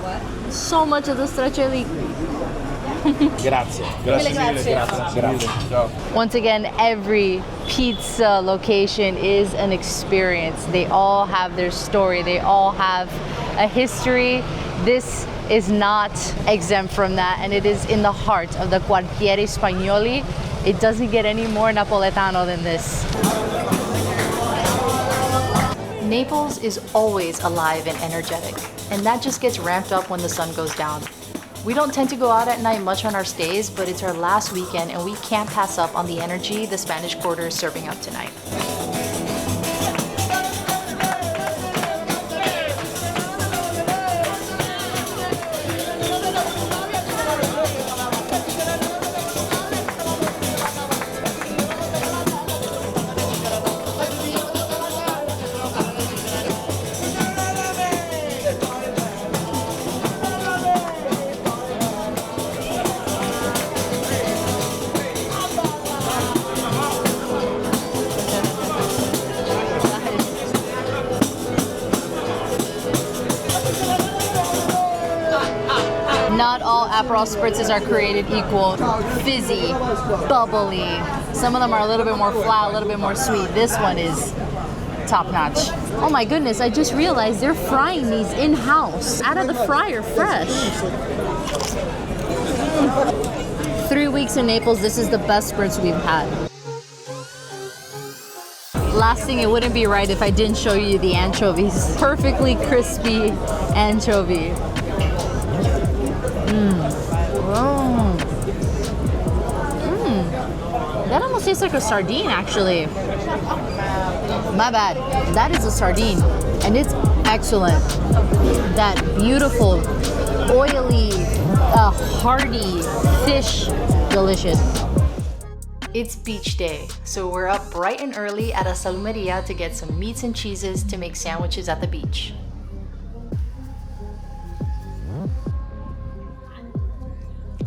What? So much of the Scialatelli.
Grazie. Grazie.
Once again, every pizza location is an experience. They all have their story. They all have a history. This is not exempt from that, and it is in the heart of the quartieri spagnoli. It doesn't get any more Napoletano than this.
Naples is always alive and energetic, and that just gets ramped up when the sun goes down. We don't tend to go out at night much on our stays, but it's our last weekend and we can't pass up on the energy the Spanish Quarter is serving up tonight.
Not all Aperol Spritzes are created equal. Fizzy, bubbly. Some of them are a little bit more flat, a little bit more sweet. This one is top notch. Oh my goodness, I just realized they're frying these in-house, out of the fryer, fresh. 3 weeks in Naples, this is the best spritz we've had. Last thing, it wouldn't be right if I didn't show you the anchovies. Perfectly crispy anchovy. That almost tastes like a sardine, actually. My bad. That is a sardine, and it's excellent. That beautiful, oily, hearty fish, delicious.
It's beach day, so we're up bright and early at a salumeria to get some meats and cheeses to make sandwiches at the beach.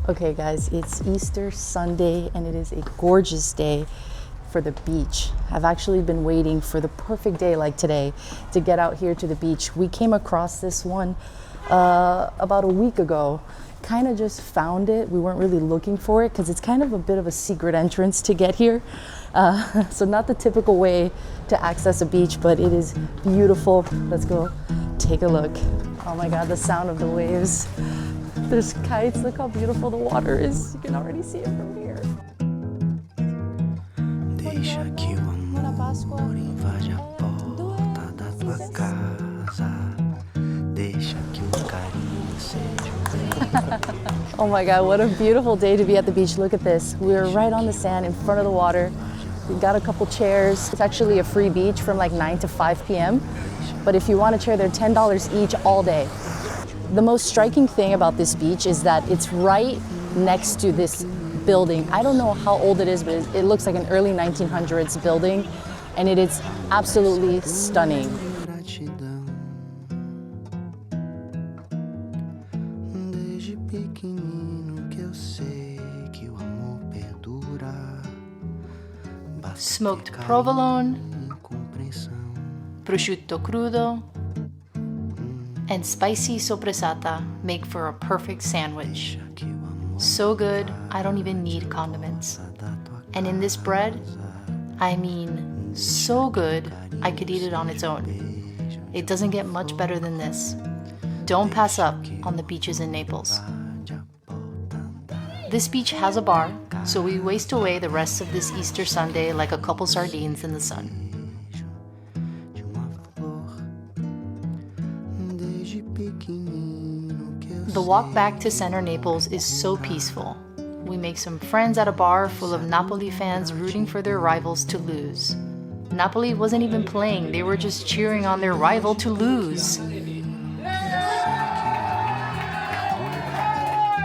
Okay guys, it's Easter Sunday and it is a gorgeous day for the beach. I've actually been waiting for the perfect day like today to get out here to the beach. We came across this one about a week ago. Kind of just found it. We weren't really looking for it because it's kind of a bit of a secret entrance to get here. So not the typical way to access a beach, but it is beautiful. Let's go take a look. Oh my God, the sound of the waves. There's kites, look how beautiful the water is. You can already see it from here.
Deixa que o amor invade a porta da tua casa. Deixa que o carinho seja.
Oh my God, what a beautiful day to be at the beach. Look at this. We're right on the sand in front of the water. We've got a couple chairs. It's actually a free beach from like 9 to 5 p.m. But if you want a chair, they're $10 each all day. The most striking thing about this beach is that it's right next to this building. I don't know how old it is, but it looks like an early 1900s building, and it is absolutely stunning.
Smoked provolone, prosciutto crudo, and spicy soppressata make for a perfect sandwich. So good, I don't even need condiments. And in this bread, I mean, so good, I could eat it on its own. It doesn't get much better than this. Don't pass up on the beaches in Naples. This beach has a bar, so we waste away the rest of this Easter Sunday like a couple sardines in the sun. The walk back to center Naples is so peaceful. We make some friends at a bar full of Napoli fans rooting for their rivals to lose. Napoli wasn't even playing, they were just cheering on their rival to lose.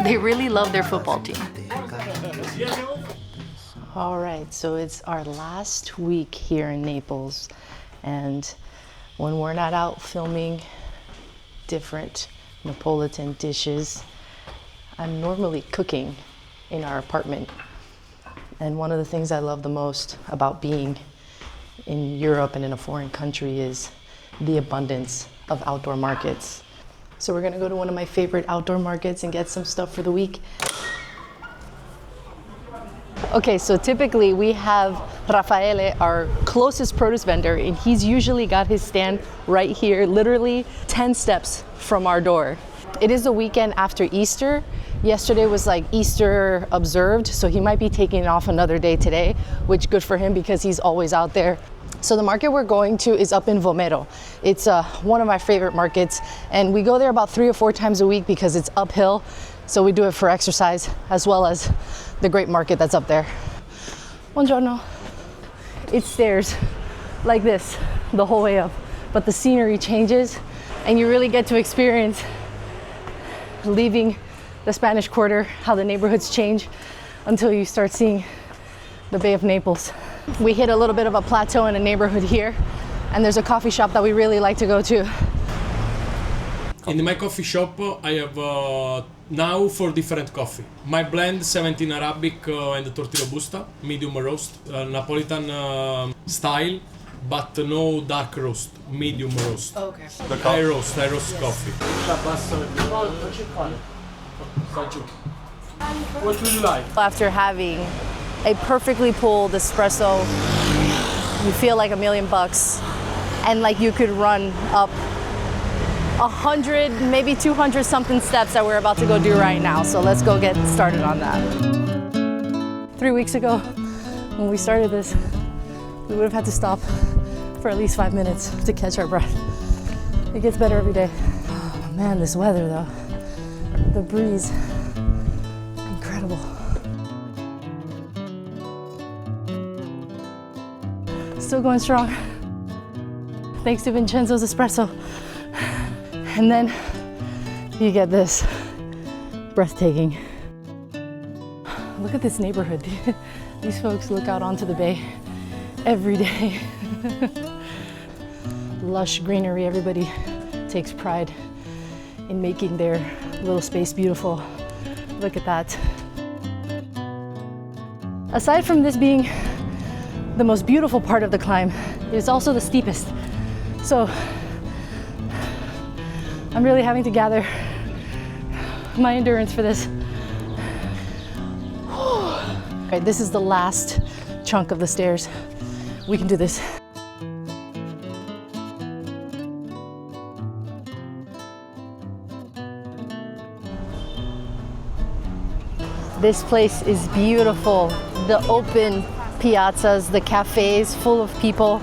They really love their football team. All right, so it's our last week here in Naples, and when we're not out filming different Napolitan dishes, I'm normally cooking in our apartment. And one of the things I love the most about being in Europe and in a foreign country is the abundance of outdoor markets. So we're gonna go to one of my favorite outdoor markets and get some stuff for the week. Okay, so typically we have Raffaele, our closest produce vendor, and he's usually got his stand right here, literally 10 steps from our door. It is the weekend after Easter. Yesterday was like Easter observed, so he might be taking off another day today, which good for him because he's always out there. So the market we're going to is up in Vomero. It's one of my favorite markets, and we go there about 3 or 4 times a week because it's uphill. So we do it for exercise as well as the great market that's up there. Buongiorno. It's stairs like this the whole way up, but the scenery changes and you really get to experience leaving the Spanish Quarter, how the neighborhoods change until you start seeing the Bay of Naples. We hit a little bit of a plateau in a neighborhood here, and there's a coffee shop that we really like to go to.
In my coffee shop, I have now 4 different coffee. My blend, 17 Arabic and 30 Robusta, medium roast, Napolitan style, but no dark roast, medium roast.
Okay.
I roast coffee. What would you like?
After having a perfectly pulled espresso, you feel like $1,000,000, and like you could run up 100, maybe 200 something steps that we're about to go do right now. So let's go get started on that. 3 weeks ago, when we started this, we would have had to stop for at least 5 minutes to catch our breath. It gets better every day. Oh man, this weather though, the breeze, incredible. Still going strong, thanks to Vincenzo's espresso. And then you get this, breathtaking. Look at this neighborhood. These folks look out onto the bay every day. Lush greenery, everybody takes pride in making their little space beautiful. Look at that. Aside from this being the most beautiful part of the climb, it's also the steepest. So I'm really having to gather my endurance for this. Okay, this is the last chunk of the stairs. We can do this. This place is beautiful. The open piazzas, the cafes full of people.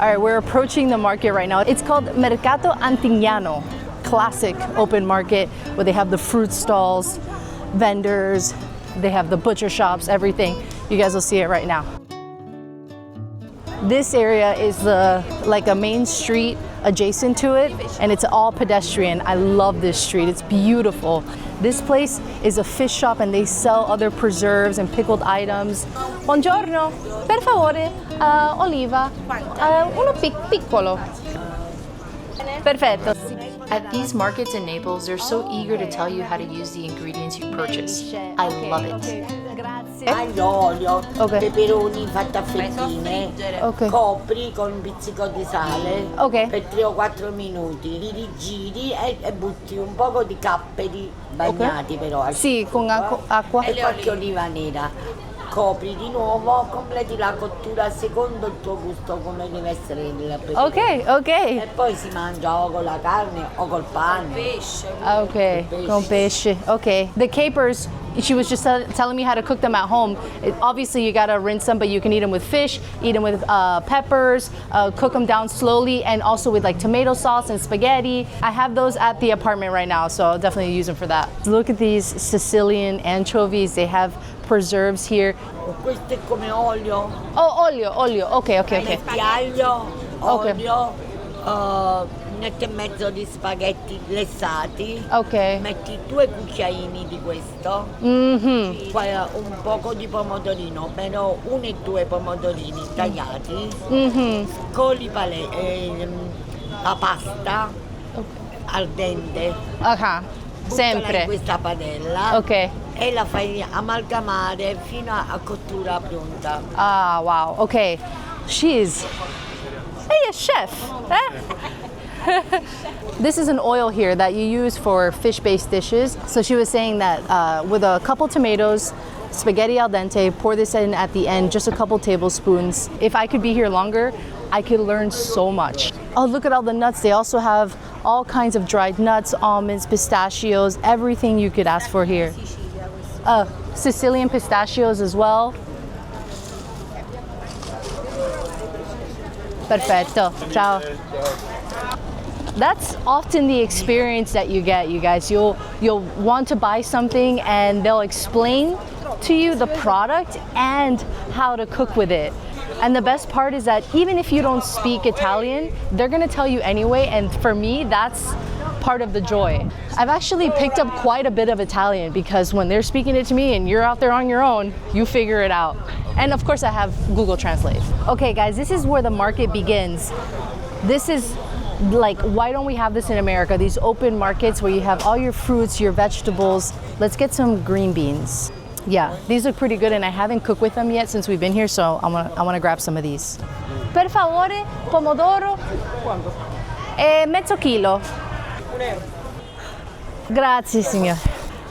All right, we're approaching the market right now. It's called Mercato Antignano, classic open market where they have the fruit stalls, vendors, they have the butcher shops, everything. You guys will see it right now. This area is like a main street adjacent to it, and it's all pedestrian. I love this street, it's beautiful. This place is a fish shop and they sell other preserves and pickled items. Buongiorno, per favore, oliva, uno piccolo. Perfetto.
At these markets in Naples, they're so eager to tell you how to use the ingredients you purchase. I love it.
Grazie.
Aglio, olio,
Ok.
peperoni fatti a fettine,
Ok.
copri con un pizzico di sale
Ok.
per 3 o 4 minuti, li rigiri e butti un poco di capperi bagnati però al
Sì, con acqua.
e qualche oliva nera. Copri di nuovo, completi la cottura secondo il tuo gusto come deve essere il peperone.
Ok, ok.
E poi si mangia o con la carne o col pane.
Okay, con pesce. Okay. The capers, she was just telling me how to cook them at home. Obviously, you gotta rinse them, but you can eat them with fish, eat them with peppers, cook them down slowly, and also with like tomato sauce and spaghetti. I have those at the apartment right now, so I'll definitely use them for that. Look at these Sicilian anchovies. They have preserves here.
Questo è come olio.
Oh, olio. Okay.
Metti aglio,
Ok.
olio, 1,5 di spaghetti lessati.
Okay.
Metti 2 cucchiaini di questo.
Mm-hmm.
Poi un poco di pomodorino, però 1 e 2 pomodorini tagliati.
Mm-hmm.
Scoli la pasta al dente.
Okay.
Buttala
Sempre.
in questa padella.
Ok.
E la fai amalgamare fino a cottura pronta.
Ah, wow. Okay. She's a chef. Eh? This is an oil here that you use for fish-based dishes. So she was saying that with a couple tomatoes, spaghetti al dente, pour this in at the end, just a couple tablespoons. If I could be here longer, I could learn so much. Oh, look at all the nuts. They also have all kinds of dried nuts, almonds, pistachios, everything you could ask for here. Sicilian pistachios as well. Perfetto. Ciao. That's often the experience that you get, you guys. You'll want to buy something and they'll explain to you the product and how to cook with it. And the best part is that even if you don't speak Italian, they're gonna tell you anyway, and for me, that's part of the joy. I've actually picked up quite a bit of Italian because when they're speaking it to me and you're out there on your own, you figure it out. And of course I have Google Translate. Okay guys, this is where the market begins. This is like, why don't we have this in America? These open markets where you have all your fruits, your vegetables. Let's get some green beans. Yeah, these look pretty good and I haven't cooked with them yet since we've been here, so I wanna grab some of these. Per favore, pomodoro. Mezzo chilo. Grazie, signor.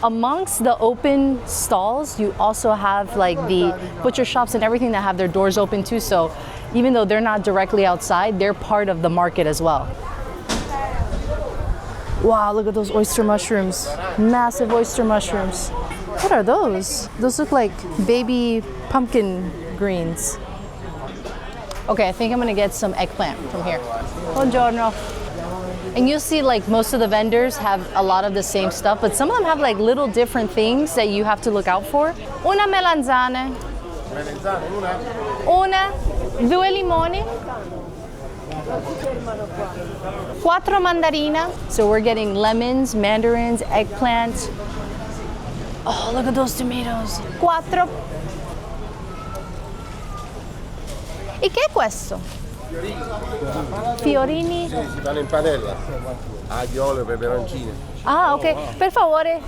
Amongst the open stalls, you also have like the butcher shops and everything that have their doors open too, so even though they're not directly outside, they're part of the market as well. Wow, look at those oyster mushrooms. Massive oyster mushrooms. What are those? Those look like baby pumpkin greens. Okay, I think I'm gonna get some eggplant from here. Buongiorno. And you'll see like most of the vendors have a lot of the same stuff, but some of them have like little different things that you have to look out for. Una melanzane. Una, 2 limoni. 4 mandarina. So we're getting lemons, mandarins, eggplant. Oh, look at those tomatoes. 4. E che è questo? Fiorini.
Sì, si fanno in padella. Aglio, olio, peperoncino.
Ah, ok. Per favore.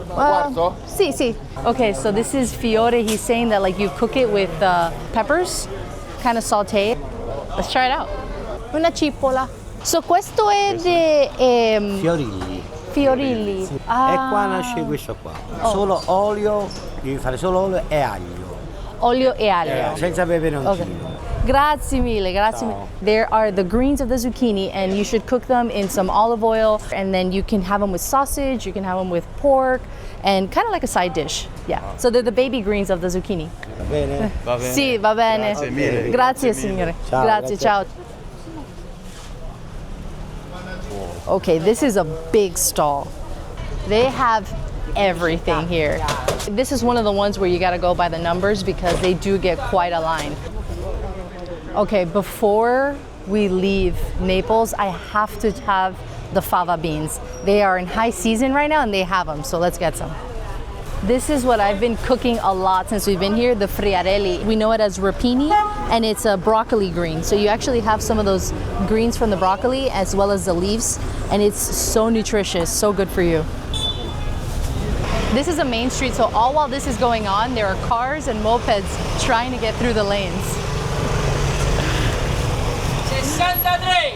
Quarto?
Sì. Okay, so this is fiore. He's saying that like you cook it with peppers, kind of saute. Let's try it out. Una cipolla. So questo è di
Fiorilli.
fiorilli.
Sì.
Ah.
E qua nasce questo qua. Solo olio, devi fare solo olio e aglio.
Olio e aglio.
Senza peperoncino.
Okay. Grazie mille, grazie mille. There are the greens of the zucchini and you should cook them in some olive oil and then you can have them with sausage, you can have them with pork and kind of like a side dish. Yeah, so they're the baby greens of the zucchini.
Va bene?
Va bene.
Sì, va bene.
Grazie mille.
Grazie signore.
Ciao,
Grazie,
grazie.
ciao. Okay, this is a big stall. They have everything here. This is one of the ones where you gotta go by the numbers because they do get quite a line. Okay, before we leave Naples, I have to have the fava beans. They are in high season right now and they have them, so let's get some. This is what I've been cooking a lot since we've been here, the friarelli. We know it as rapini, and it's a broccoli green. So you actually have some of those greens from the broccoli as well as the leaves, and it's so nutritious, so good for you. This is a main street, so all while this is going on, there are cars and mopeds trying to get through the lanes.
63!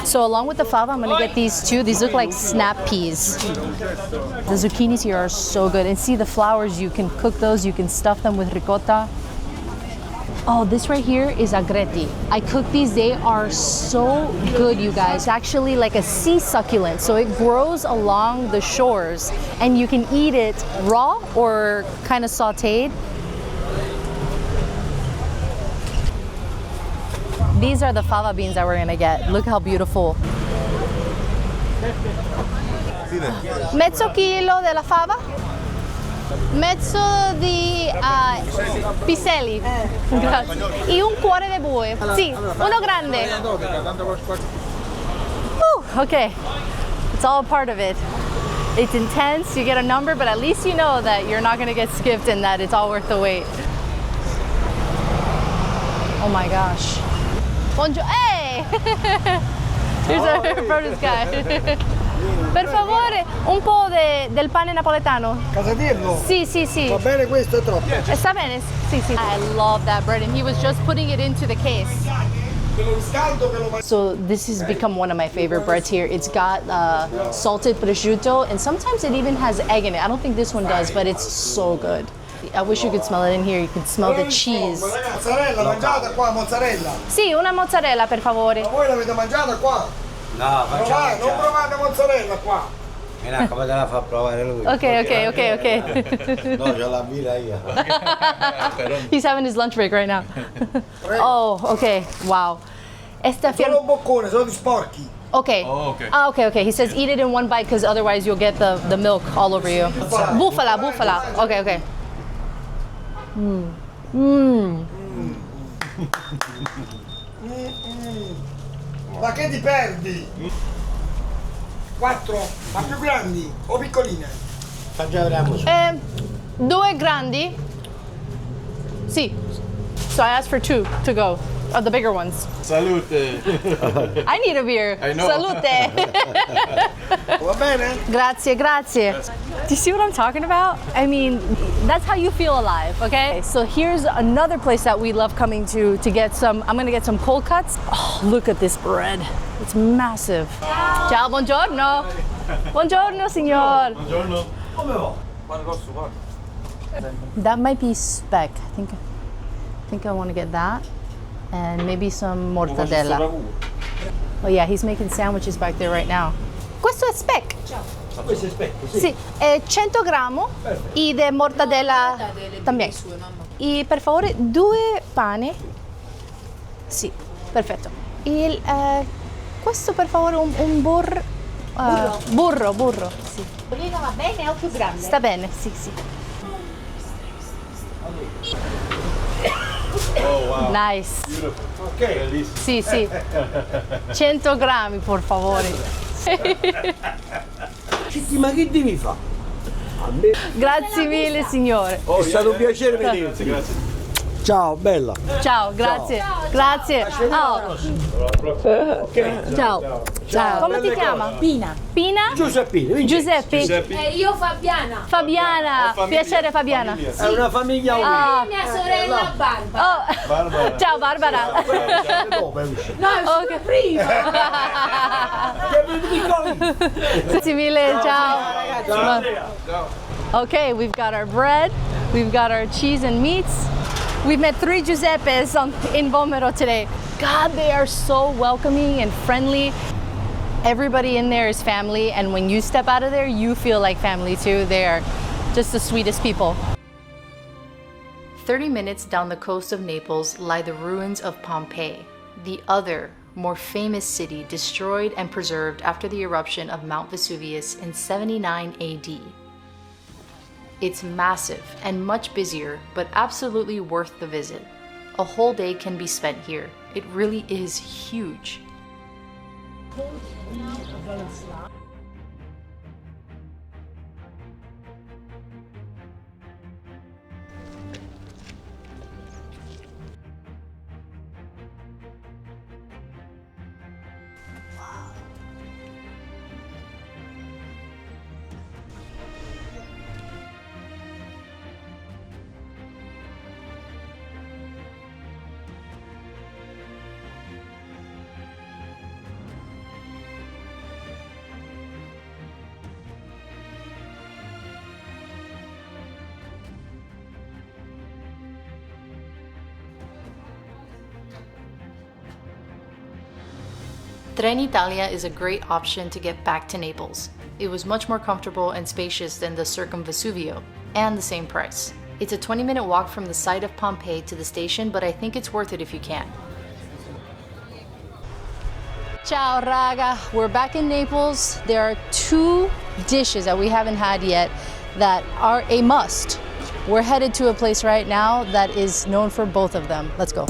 So along with the fava, I'm gonna get these two. These look like snap peas. The zucchinis here are so good. And see the flowers, you can cook those, you can stuff them with ricotta. Oh, this right here is agretti. I cook these, they are so good, you guys. It's actually like a sea succulent, so it grows along the shores and you can eat it raw or kind of sauteed. These are the fava beans that we're gonna get. Look how beautiful. Mezzo chilo della fava. Mezzo di piselli. Grazie. E un cuore di bue. Sì, uno grande. Okay, it's all a part of it. It's intense, you get a number, but at least you know that you're not gonna get skipped and that it's all worth the wait. Oh my gosh. Buongiorno. Hey! Here's our produce guy. Per favore, un po' del pane napoletano.
Casatillo?
Sì, sì, sì.
Va bene questo, è troppo.
Sta bene? Sì, sì. I love that bread, and he was just putting it into the case. So this has become one of my favorite breads here. It's got salted prosciutto, and sometimes it even has egg in it. I don't think this one does, but it's so good. I wish you could smell it in here. You could smell the cheese.
Mozzarella, mangiata qua, mozzarella.
Sì, una mozzarella, per favore.
Ma voi l'avete mangiata qua?
No,
Provate, non provate mozzarella qua.
Come te la fa provare lui?
Okay.
No, c'ho la birra io.
He's having his lunch break right now. Oh, okay. Wow.
Solo un boccone, sono di sporchi.
Okay.
Oh, okay.
Okay. He says eat it in one bite because otherwise you'll get the milk all over you. Bufala. Okay.
Ma che ti perdi? 4, ma più grandi o piccoline?
Facciamo su.
2 grandi. Sì. So I asked for 2 to go. The bigger ones.
Salute!
I need a beer.
I know.
Salute.
Va bene?
Grazie. Do you see what I'm talking about? I mean, that's how you feel alive, okay? So here's another place that we love coming to get some, I'm gonna get some cold cuts. Oh, look at this bread. It's massive. Ciao, buongiorno. Buongiorno, signor.
Buongiorno.
That might be speck. I think I want to get that. And maybe some mortadella. Oh yeah, he's making sandwiches back there right now. Questo è speck.
Questo è specchio, sì.
Sì, 100 grammi e de mortadella también. E per favore 2 pane. Sì, perfetto. Questo per favore un burro. Sì.
L'oliva va bene o più grande?
Sta bene, sì.
Oh wow.
Nice.
Ok.
Sì. 100 grammi, per favore.
Ma che devi fare?
Grazie mille, signore.
È stato un piacere vederti.
Grazie.
Ciao, bella.
Ciao, grazie. Grazie. Oh. Ciao. Come ti chiama?
Pina.
Giuseppino.
Giuseppe.
Io Fabiana.
Fabiana. Piacere, Fabiana.
È una famiglia unita.
Mia sorella Barbara.
Oh.
Barbara.
Ciao, Barbara.
No,
Ok.
prima.
Grazie mille, ciao. Okay, we've got our bread, we've got our cheese and meats. We've met 3 Giuseppes in Vomero today. God, they are so welcoming and friendly. Everybody in there is family, and when you step out of there, you feel like family too. They are just the sweetest people.
30 minutes down the coast of Naples lie the ruins of Pompeii, the other, more famous city destroyed and preserved after the eruption of Mount Vesuvius in 79 AD. It's massive and much busier, but absolutely worth the visit. A whole day can be spent here. It really is huge. Trenitalia is a great option to get back to Naples. It was much more comfortable and spacious than the Circumvesuvio, and the same price. It's a 20-minute walk from the site of Pompeii to the station, but I think it's worth it if you can.
Ciao raga, we're back in Naples. There are 2 dishes that we haven't had yet that are a must. We're headed to a place right now that is known for both of them. Let's go.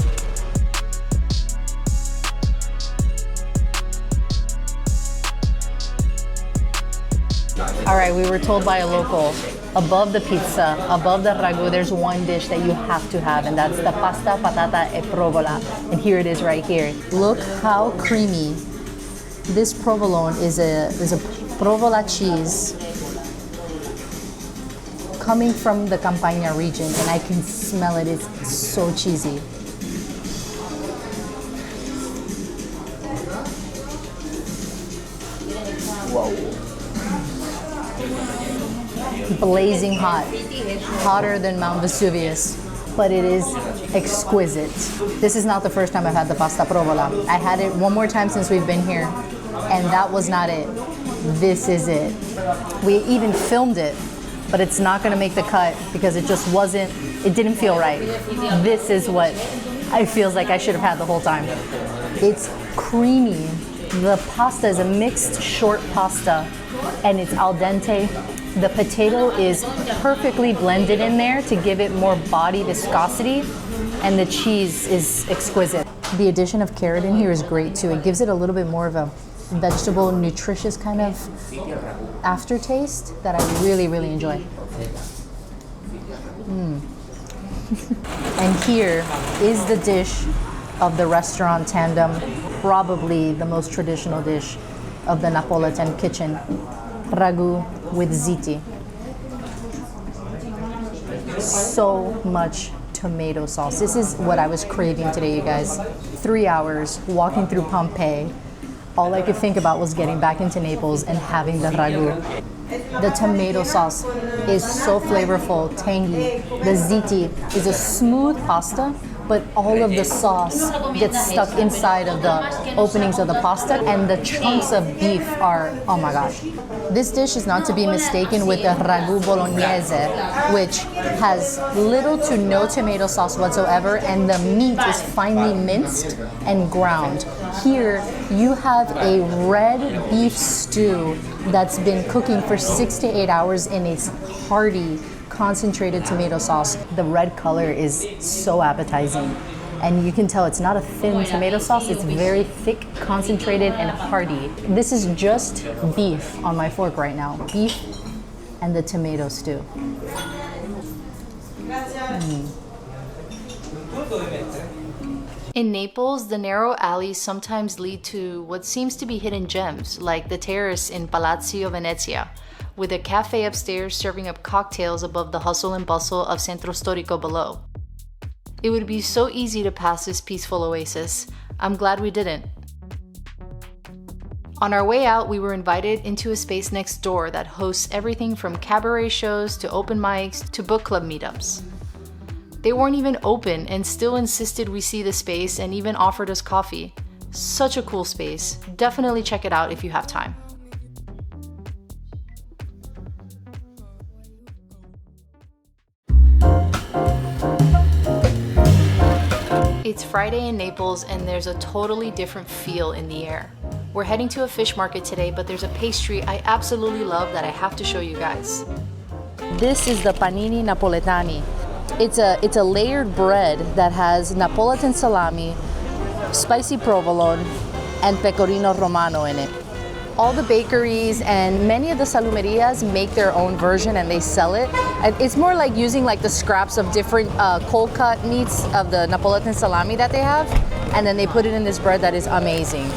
All right, we were told by a local, above the pizza, above the ragu, there's one dish that you have to have, and that's the pasta, patata e provola. And here it is right here. Look how creamy. This provolone is a provola cheese coming from the Campania region, and I can smell it. It's so cheesy. Whoa. Blazing hot, hotter than Mount Vesuvius, but it is exquisite. This is not the first time I've had the pasta provola. I had it one more time since we've been here, and that was not it. This is it. We even filmed it, but it's not gonna make the cut because it just wasn't, it didn't feel right. This is what it feels like I should have had the whole time. It's creamy. The pasta is a mixed short pasta, and it's al dente. The potato is perfectly blended in there to give it more body viscosity, and the cheese is exquisite. The addition of carrot in here is great too. It gives it a little bit more of a vegetable, nutritious kind of aftertaste that I really, really enjoy. And here is the dish of the restaurant tandem, probably the most traditional dish of the Napolitan kitchen. Ragu with ziti. So much tomato sauce. This is what I was craving today, you guys. 3 hours walking through Pompeii. All I could think about was getting back into Naples and having the ragu. The tomato sauce is so flavorful, tangy. The ziti is a smooth pasta, but all of the sauce gets stuck inside of the openings of the pasta, and the chunks of beef are, oh my gosh. This dish is not to be mistaken with the ragu bolognese, which has little to no tomato sauce whatsoever, and the meat is finely minced and ground. Here, you have a red beef stew that's been cooking for 6 to 8 hours in a hearty, concentrated tomato sauce. The red color is so appetizing, and you can tell it's not a thin tomato sauce. It's very thick, concentrated, and hearty. This is just beef on my fork right now. Beef and the tomato stew.
In Naples, the narrow alleys sometimes lead to what seems to be hidden gems, like the terrace in Palazzo Venezia, with a cafe upstairs serving up cocktails above the hustle and bustle of Centro Storico below. It would be so easy to pass this peaceful oasis. I'm glad we didn't. On our way out, we were invited into a space next door that hosts everything from cabaret shows to open mics to book club meetups. They weren't even open and still insisted we see the space and even offered us coffee. Such a cool space. Definitely check it out if you have time. It's Friday in Naples and there's a totally different feel in the air. We're heading to a fish market today, but there's a pastry I absolutely love that I have to show you guys.
This is the Panini Napoletani. It's a layered bread that has Napolitan salami, spicy provolone, and pecorino romano in it. All the bakeries and many of the salumerias make their own version and they sell it. It's more like using like the scraps of different cold cut meats of the Napolitan salami that they have, and then they put it in this bread that is amazing.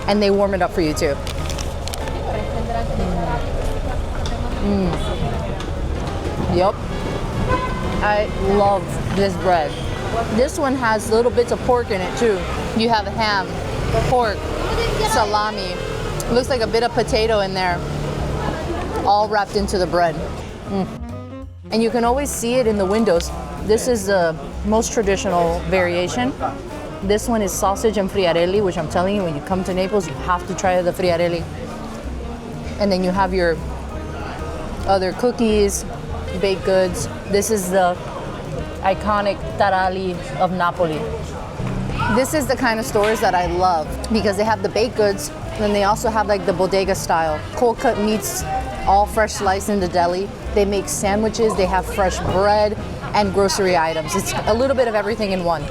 And they warm it up for you too. Yep. I love this bread. This one has little bits of pork in it too. You have ham, pork, salami. Looks like a bit of potato in there, all wrapped into the bread. And you can always see it in the windows. This is the most traditional variation. This one is sausage and friarelli, which I'm telling you, when you come to Naples, you have to try the friarelli. And then you have your other cookies, baked goods. This is the iconic taralli of Napoli. This is the kind of stores that I love because they have the baked goods, and then they also have like the bodega style. Cold cut meats, all fresh sliced in the deli. They make sandwiches, they have fresh bread and grocery items. It's a little bit of everything in one.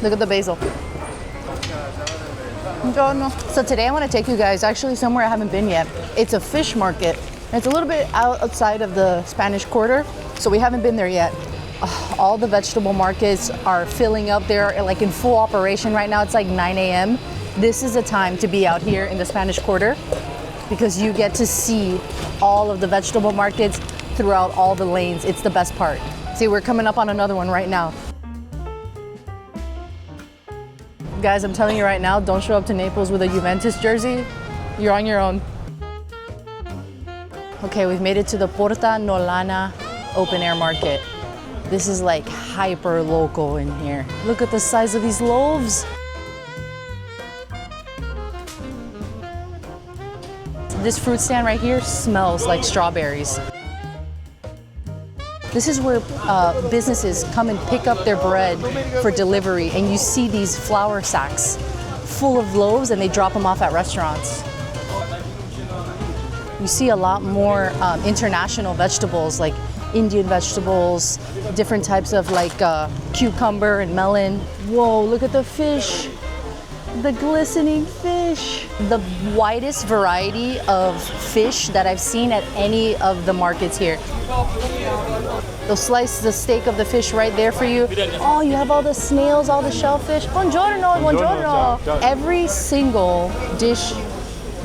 Look at the basil. Buongiorno. So today I want to take you guys actually somewhere I haven't been yet. It's a fish market. It's a little bit outside of the Spanish Quarter, so we haven't been there yet. All the vegetable markets are filling up. They're like in full operation right now. It's like 9 a.m. This is the time to be out here in the Spanish Quarter because you get to see all of the vegetable markets throughout all the lanes. It's the best part. See, we're coming up on another one right now. Guys, I'm telling you right now, don't show up to Naples with a Juventus jersey. You're on your own. Okay, we've made it to the Porta Nolana open air market. This is like hyper local in here. Look at the size of these loaves. This fruit stand right here smells like strawberries. This is where businesses come and pick up their bread for delivery, and you see these flour sacks full of loaves and they drop them off at restaurants. You see a lot more international vegetables like Indian vegetables, different types of like cucumber and melon. Whoa, look at the fish. The glistening fish. The widest variety of fish that I've seen at any of the markets here. They'll slice the steak of the fish right there for you. Oh, you have all the snails, all the shellfish. Buongiorno, buongiorno. Every single dish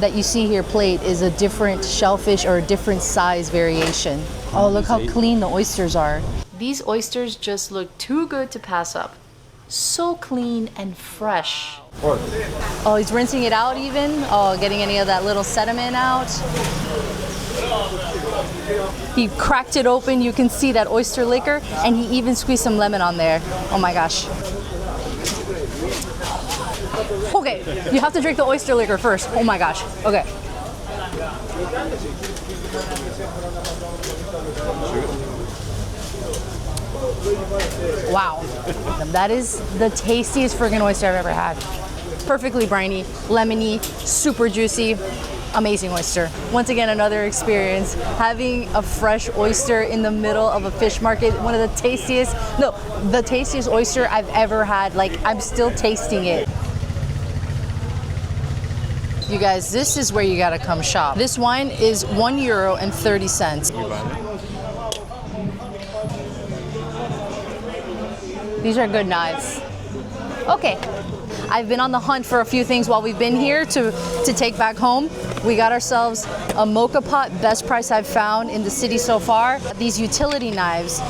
that you see here plate is a different shellfish or a different size variation. Oh, look how clean the oysters are.
These oysters just look too good to pass up. So clean and fresh.
Oh, he's rinsing it out even? Oh, getting any of that little sediment out? He cracked it open, you can see that oyster liquor, and he even squeezed some lemon on there. Oh my gosh. Okay, you have to drink the oyster liquor first. Oh my gosh. Okay. Wow. That is the tastiest friggin' oyster I've ever had. Perfectly briny, lemony, super juicy. Amazing oyster. Once again, another experience. Having a fresh oyster in the middle of a fish market, one of the tastiest oyster I've ever had. Like, I'm still tasting it. You guys, this is where you gotta come shop. This wine is €1.30. These are good knives. Okay. I've been on the hunt for a few things while we've been here to take back home. We got ourselves a mocha pot, best price I've found in the city so far. These utility knives,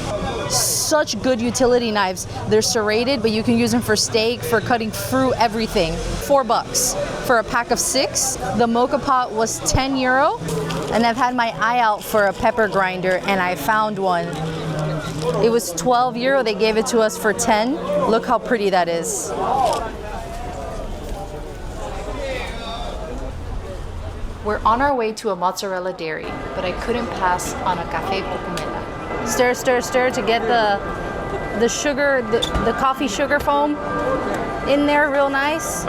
such good utility knives. They're serrated, but you can use them for steak, for cutting fruit, everything. $4 for a pack of 6. The mocha pot was €10, and I've had my eye out for a pepper grinder, and I found one. It was €12. They gave it to us for 10. Look how pretty that is.
We're on our way to a mozzarella dairy, but I couldn't pass on a cafe cucumella.
Stir, stir, stir to get the sugar, the coffee sugar foam in there real nice.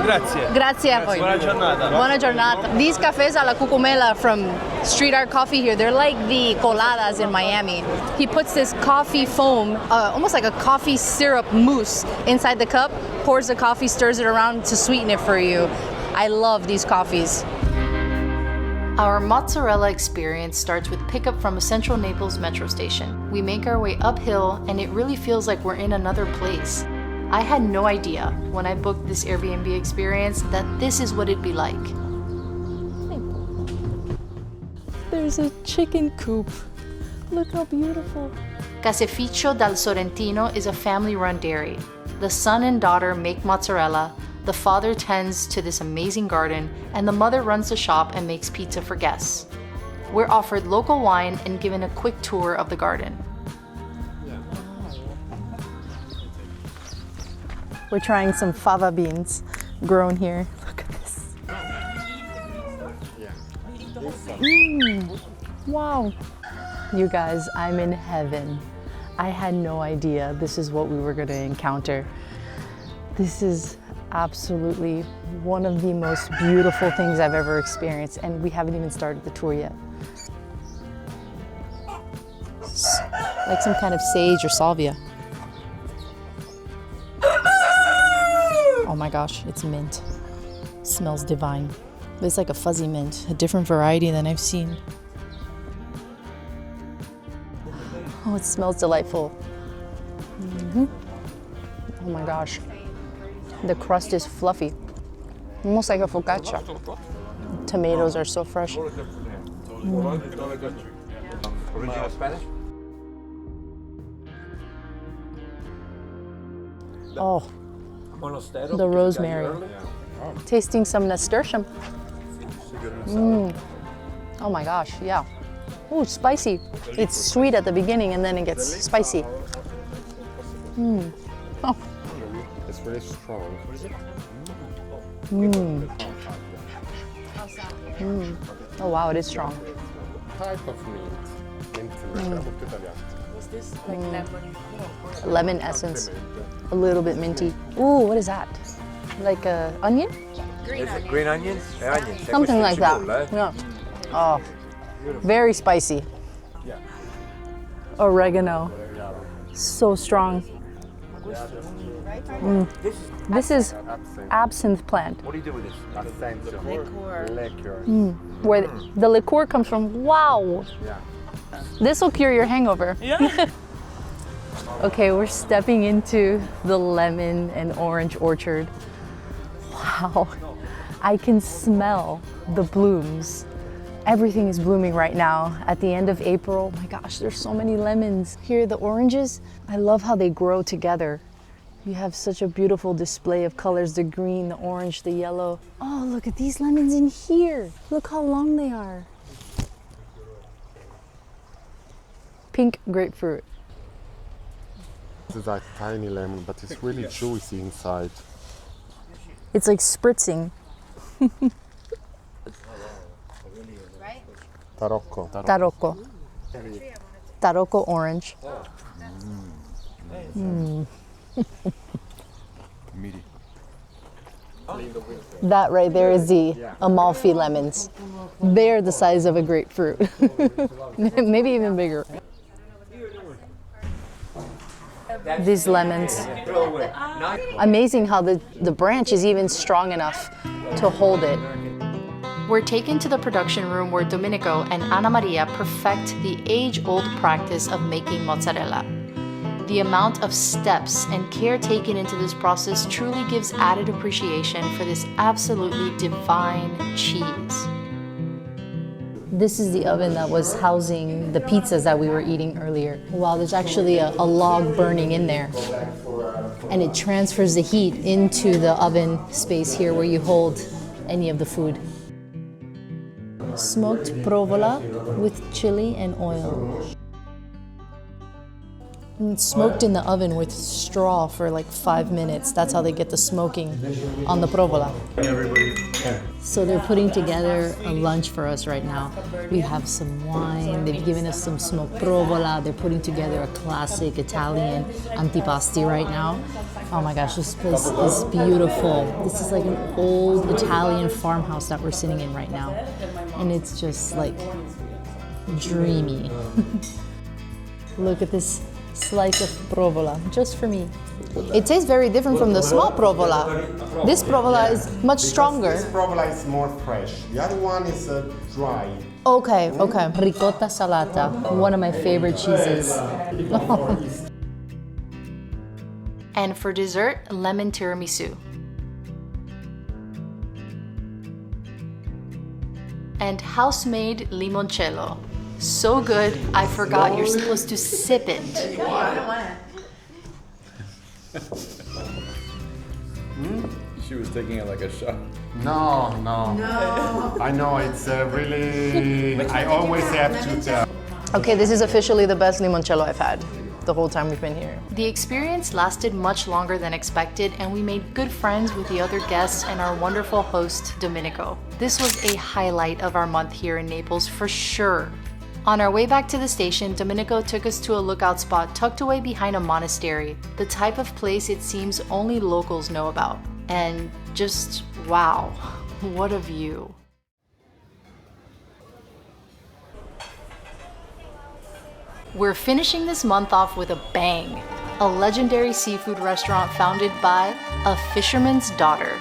Grazie.
Grazie a voi.
Buona giornata.
Buona giornata. These cafes alla cucumella from Street Art Coffee here, they're like the coladas in Miami. He puts this coffee foam, almost like a coffee syrup mousse inside the cup, pours the coffee, stirs it around to sweeten it for you. I love these coffees.
Our mozzarella experience starts with pickup from a central Naples metro station. We make our way uphill, and it really feels like we're in another place. I had no idea when I booked this Airbnb experience that this is what it'd be like.
There's a chicken coop. Look how beautiful.
Caseificio dal Sorrentino is a family-run dairy. The son and daughter make mozzarella, the father tends to this amazing garden, and the mother runs the shop and makes pizza for guests. We're offered local wine and given a quick tour of the garden.
We're trying some fava beans grown here. Look at this. Wow. You guys, I'm in heaven. I had no idea this is what we were going to encounter. This is absolutely one of the most beautiful things I've ever experienced, and we haven't even started the tour yet. Like some kind of sage or salvia. Oh my gosh, it's mint. It smells divine. It's like a fuzzy mint, a different variety than I've seen. Oh, it smells delightful. Oh my gosh. The crust is fluffy, almost like a focaccia. Tomatoes are so fresh.
Original Spanish?
Oh, the rosemary. Tasting some nasturtium. Oh my gosh, yeah. Ooh, spicy. It's sweet at the beginning and then it gets spicy. Oh.
It's really strong.
Oh wow, it is strong.
Type of mint.
What's this? Like lemon?
Lemon essence. A little bit minty. Ooh, what is that? Like a onion?
Green onions?
Something like that. Yeah. Oh, very spicy. Oregano. So strong. This is absinthe plant.
What do you do with this? Liqueur.
Where the liqueur comes from. Wow. This will cure your hangover. Yeah. Okay, we're stepping into the lemon and orange orchard. Wow. I can smell the blooms. Everything is blooming right now. At the end of April, my gosh, there's so many lemons. Here, the oranges, I love how they grow together. You have such a beautiful display of colors, the green, the orange, the yellow. Oh, look at these lemons in here. Look how long they are. Pink grapefruit.
This is like tiny lemon, but it's really juicy inside.
It's like spritzing.
Tarocco.
Tarocco. Tarocco orange. That right there is the Amalfi lemons. They're the size of a grapefruit. Maybe even bigger. These lemons. Amazing how the branch is even strong enough to hold it.
We're taken to the production room where Domenico and Anna Maria perfect the age-old practice of making mozzarella. The amount of steps and care taken into this process truly gives added appreciation for this absolutely divine cheese.
This is the oven that was housing the pizzas that we were eating earlier. Wow, there's actually a log burning in there. And it transfers the heat into the oven space here where you hold any of the food. Smoked provola with chili and oil. And it's smoked in the oven with straw for like 5 minutes. That's how they get the smoking on the provola. So they're putting together a lunch for us right now. We have some wine, they've given us some smoked provola, they're putting together a classic Italian antipasti right now. Oh my gosh, this place is beautiful. This is like an old Italian farmhouse that we're sitting in right now. And it's just like dreamy. Look at this slice of provola, just for me. It tastes very different from the small provola. This provola is much stronger.
This provola is more fresh. The other one is dry.
Okay. Ricotta salata, one of my favorite cheeses.
And for dessert, lemon tiramisu. And house-made limoncello. So good, I forgot you're supposed to sip it.
She was taking it like a shot.
No. I know it's really. I always have to tell.
Okay, this is officially the best limoncello I've had. the whole time we've been here.
The experience lasted much longer than expected, and we made good friends with the other guests and our wonderful host, Domenico. This was a highlight of our month here in Naples for sure. On our way back to the station, Domenico took us to a lookout spot tucked away behind a monastery, the type of place it seems only locals know about. And just wow, what a view. We're finishing this month off with a bang. A legendary seafood restaurant founded by a fisherman's daughter,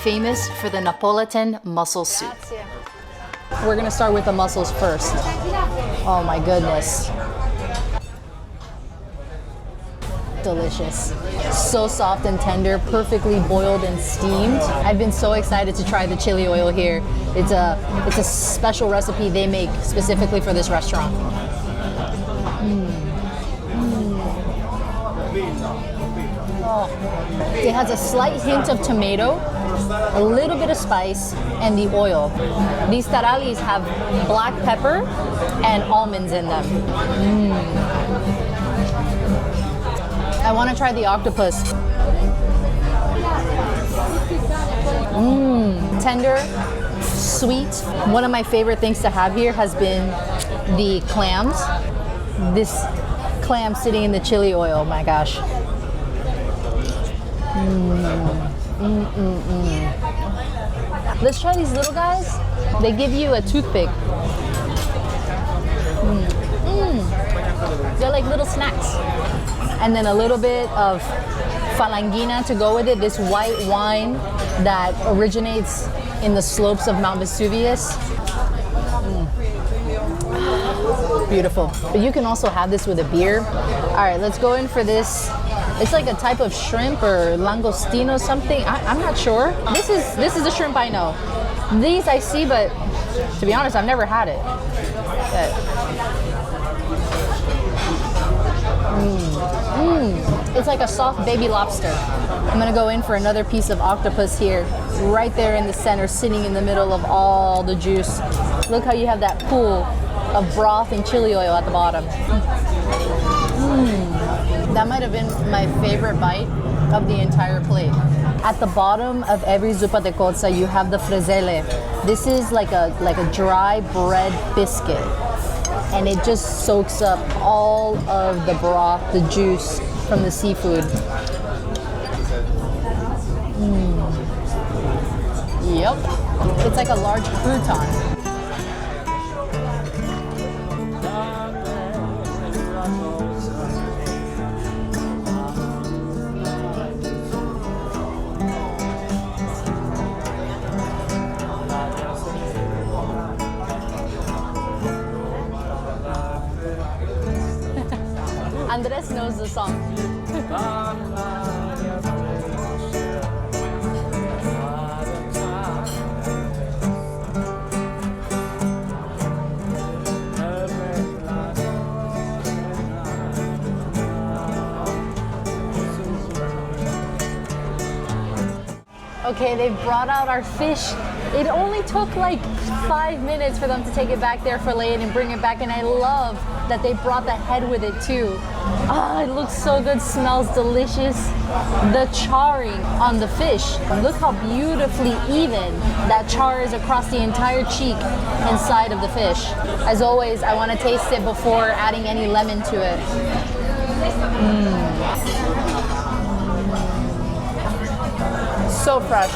famous for the Napolitan mussel soup.
We're gonna start with the mussels first. Oh my goodness. Delicious. So soft and tender, perfectly boiled and steamed. I've been so excited to try the chili oil here. It's a special recipe they make specifically for this restaurant. Oh. It has a slight hint of tomato, a little bit of spice, and the oil. These tarallis have black pepper and almonds in them. I want to try the octopus. Tender, sweet. One of my favorite things to have here has been the clams. This clam sitting in the chili oil, my gosh. Let's try these little guys. They give you a toothpick. They're like little snacks. And then a little bit of falangina to go with it, this white wine that originates in the slopes of Mount Vesuvius. Beautiful. But you can also have this with a beer. All right, let's go in for this. It's like a type of shrimp or langostino something. I'm not sure. This is the shrimp I know. These I see, but to be honest, I've never had it. It's like a soft baby lobster. I'm gonna go in for another piece of octopus here, right there in the center, sitting in the middle of all the juice. Look how you have that pool of broth and chili oil at the bottom. That might have been my favorite bite of the entire plate. At the bottom of every zuppa de cozza, you have the frezzele. This is like a dry bread biscuit, and it just soaks up all of the broth, the juice from the seafood. Yep, it's like a large crouton. Andres knows the song. Okay, they've brought out our fish. It only took like 5 minutes for them to take it back there, fillet it, and bring it back, and I love that they brought the head with it too. Ah, it looks so good, smells delicious. The charring on the fish, look how beautifully even that char is across the entire cheek and side of the fish. As always, I want to taste it before adding any lemon to it. So fresh,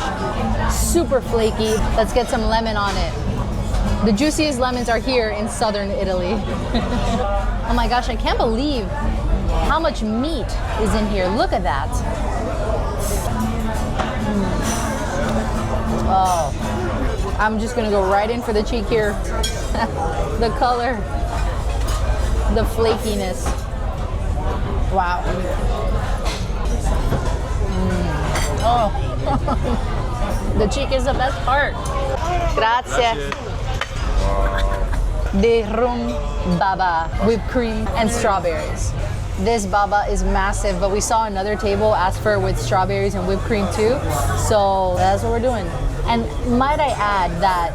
super flaky. Let's get some lemon on it. The juiciest lemons are here in southern Italy. Oh my gosh, I can't believe how much meat is in here. Look at that. Oh, I'm just gonna go right in for the cheek here. The color, the flakiness. Wow. Oh. The cheek is the best part. Grazie. The rum baba, whipped cream and strawberries. This baba is massive, but we saw another table ask for it with strawberries and whipped cream too. So that's what we're doing. And might I add that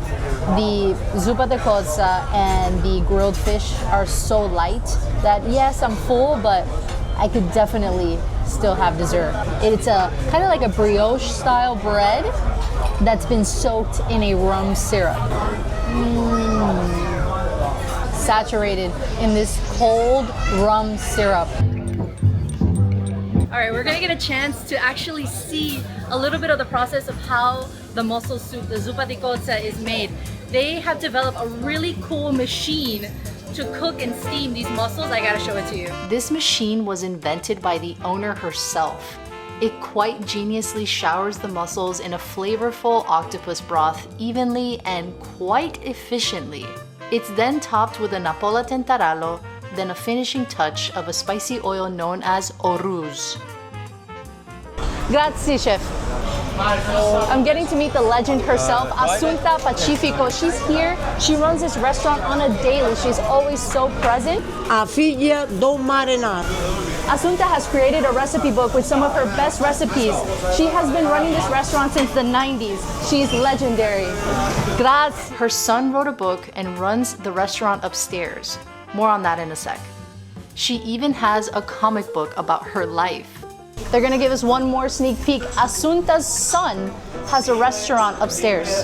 The zuppa de cozza and the grilled fish are so light that yes, I'm full, but I could definitely still have dessert. It's a kind of like a brioche style bread that's been soaked in a rum syrup. Saturated in this cold rum syrup.
All right, we're gonna get a chance to actually see a little bit of the process of how the mussel soup, the zuppa di cozza, is made. They have developed a really cool machine to cook and steam these mussels. I gotta show it to you.
This machine was invented by the owner herself. It quite geniusly showers the mussels in a flavorful octopus broth evenly and quite efficiently. It's then topped with a Napolitan tarallo, then a finishing touch of a spicy oil known as oruz.
Grazie, chef. I'm getting to meet the legend herself, Assunta Pacifico. She's here. She runs this restaurant on a daily. She's always so present.
A figlia do marinara.
Assunta has created a recipe book with some of her best recipes. She has been running this restaurant since the 90s. She's legendary. Grazie.
Her son wrote a book and runs the restaurant upstairs. More on that in a sec. She even has a comic book about her life.
They're gonna give us one more sneak peek. Assunta's son has a restaurant upstairs.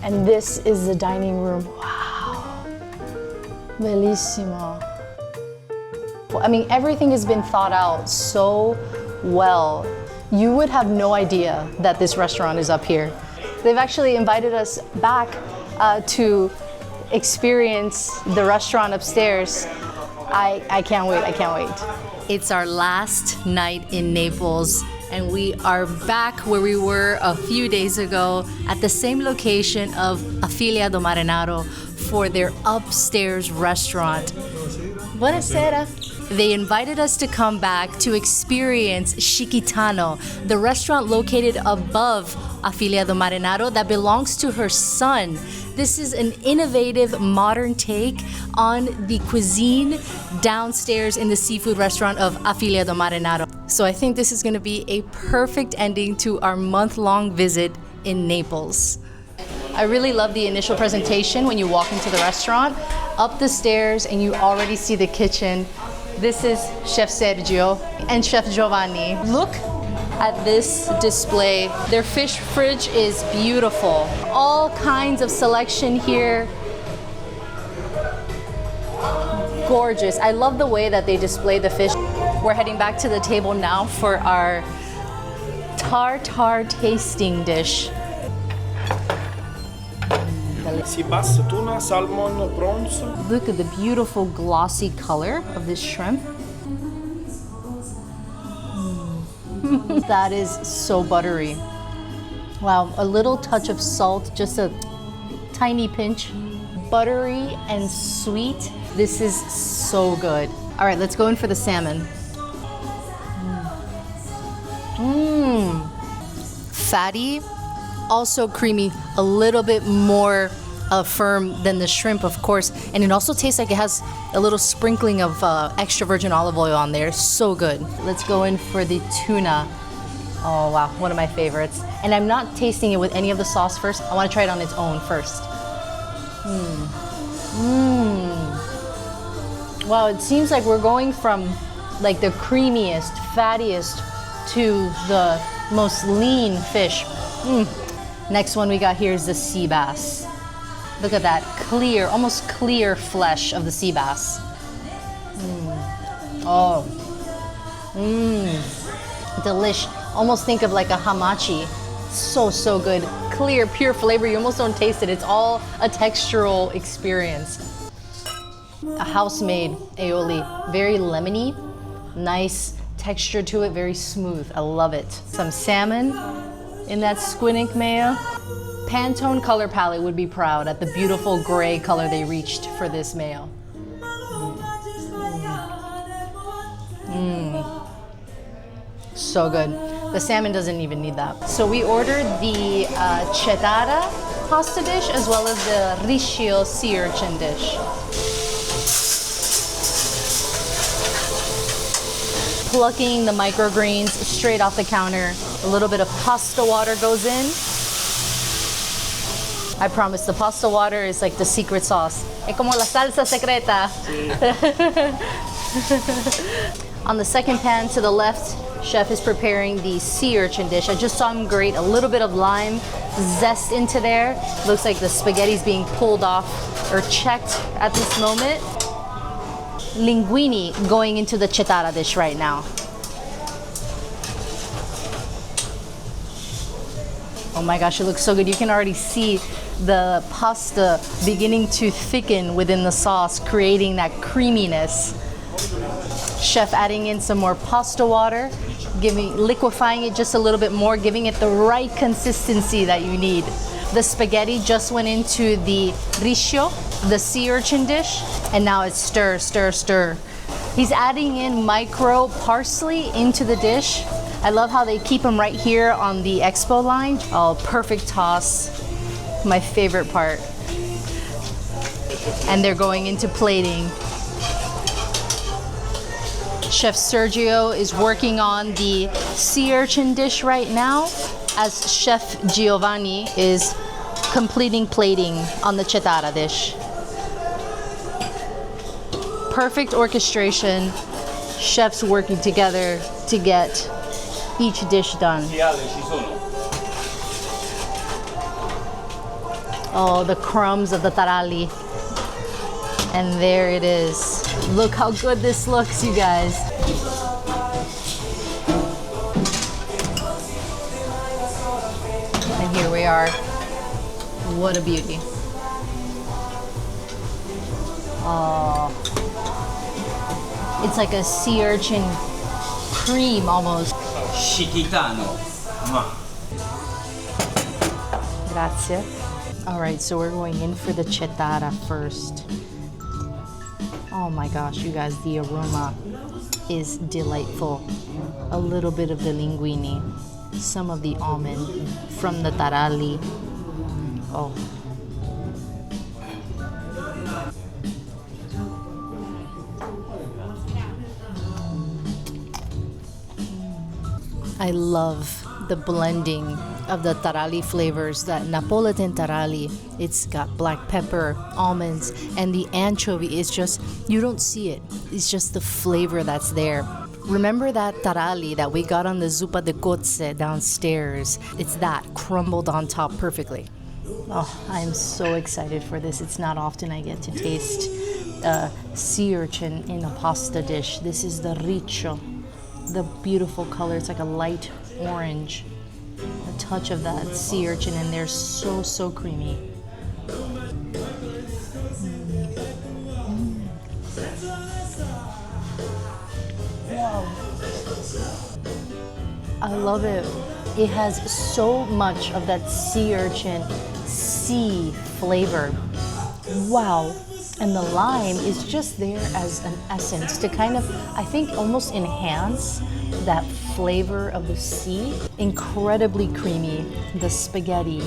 And this is the dining room. Wow. Bellissimo. I mean, everything has been thought out so well. You would have no idea that this restaurant is up here. They've actually invited us back to experience the restaurant upstairs. I can't wait, I can't wait.
It's our last night in Naples, and we are back where we were a few days ago at the same location of Aperitivo Mortadella for their upstairs restaurant. Buonasera. They invited us to come back to experience Chiquitano, the restaurant located above Aperitivo Mortadella that belongs to her son. This is an innovative, modern take on the cuisine downstairs in the seafood restaurant of Aperitivo Mortadella. So I think this is going to be a perfect ending to our month-long visit in Naples.
I really love the initial presentation when you walk into the restaurant. Up the stairs and you already see the kitchen. This is Chef Sergio and Chef Giovanni. Look at this display. Their fish fridge is beautiful. All kinds of selection here. Gorgeous. I love the way that they display the fish. We're heading back to the table now for our tartare tasting dish.
Sea bass, tuna, salmon, prawns.
Look at the beautiful glossy color of this shrimp. That is so buttery. Wow, a little touch of salt, just a tiny pinch. Buttery and sweet. This is so good. All right, let's go in for the salmon.
Fatty, also creamy, a little bit more firm than the shrimp, of course, and it also tastes like it has a little sprinkling of extra virgin olive oil on there. So good.
Let's go in for the tuna. Oh wow, one of my favorites. And I'm not tasting it with any of the sauce first. I want to try it on its own first. Wow, it seems like we're going from like the creamiest, fattiest to the most lean fish. Next one we got here is the sea bass. Look at that clear, almost clear flesh of the sea bass. Delish. Almost think of like a hamachi. So good. Clear, pure flavor. You almost don't taste it. It's all a textural experience. A house-made aioli. Very lemony. Nice texture to it. Very smooth. I love it. Some salmon in that squid ink mayo. Pantone color palette would be proud at the beautiful gray color they reached for this mayo. So good. The salmon doesn't even need that. So we ordered the cheddar pasta dish as well as the riccio sea urchin dish. Plucking the microgreens straight off the counter. A little bit of pasta water goes in. I promise, the pasta water is like the secret sauce. Es como la salsa secreta. On the second pan to the left, chef is preparing the sea urchin dish. I just saw him grate a little bit of lime zest into there. Looks like the spaghetti's being pulled off or checked at this moment. Linguine going into the cetara dish right now. Oh my gosh, it looks so good. You can already see the pasta beginning to thicken within the sauce, creating that creaminess. Chef adding in some more pasta water, liquefying it just a little bit more, giving it the right consistency that you need. The spaghetti just went into the riscio, the sea urchin dish, and now it's stir, stir, stir. He's adding in micro parsley into the dish. I love how they keep them right here on the expo line. Oh, perfect toss. My favorite part. And they're going into plating. Chef Sergio is working on the sea urchin dish right now, as Chef Giovanni is completing plating on the cetara dish. Perfect orchestration. Chefs working together to get each dish done. Oh, the crumbs of the taralli. And there it is. Look how good this looks, you guys. And here we are. What a beauty. Oh. It's like a sea urchin cream almost.
Chiquitano.
Grazie. All right, so we're going in for the cetara first. Oh my gosh, you guys, the aroma is delightful. A little bit of the linguine, some of the almond from the taralli. Oh. I love the blending of the taralli flavors, that Napolitan taralli. It's got black pepper, almonds, and the anchovy is just, you don't see it. It's just the flavor that's there. Remember that taralli that we got on the zuppa de cozze downstairs? It's that crumbled on top perfectly. Oh, I'm so excited for this. It's not often I get to taste sea urchin in a pasta dish. This is the riccio. The beautiful color, it's like a light orange. A touch of that sea urchin in there, so creamy. Wow. I love it. It has so much of that sea urchin sea flavor. Wow. And the lime is just there as an essence to kind of, I think, almost enhance that flavor of the sea. Incredibly creamy. The spaghetti,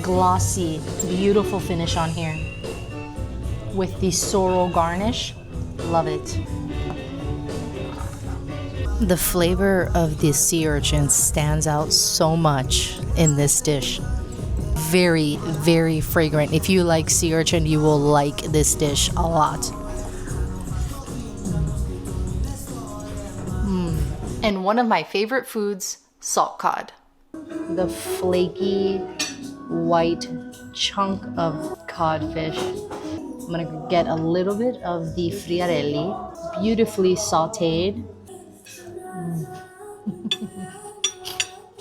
glossy, beautiful finish on here. With the sorrel garnish, love it. The flavor of the sea urchin stands out so much in this dish. Very, very fragrant. If you like sea urchin, you will like this dish a lot. And one of my favorite foods, salt cod. The flaky white chunk of codfish. I'm gonna get a little bit of the friarelli, beautifully sauteed.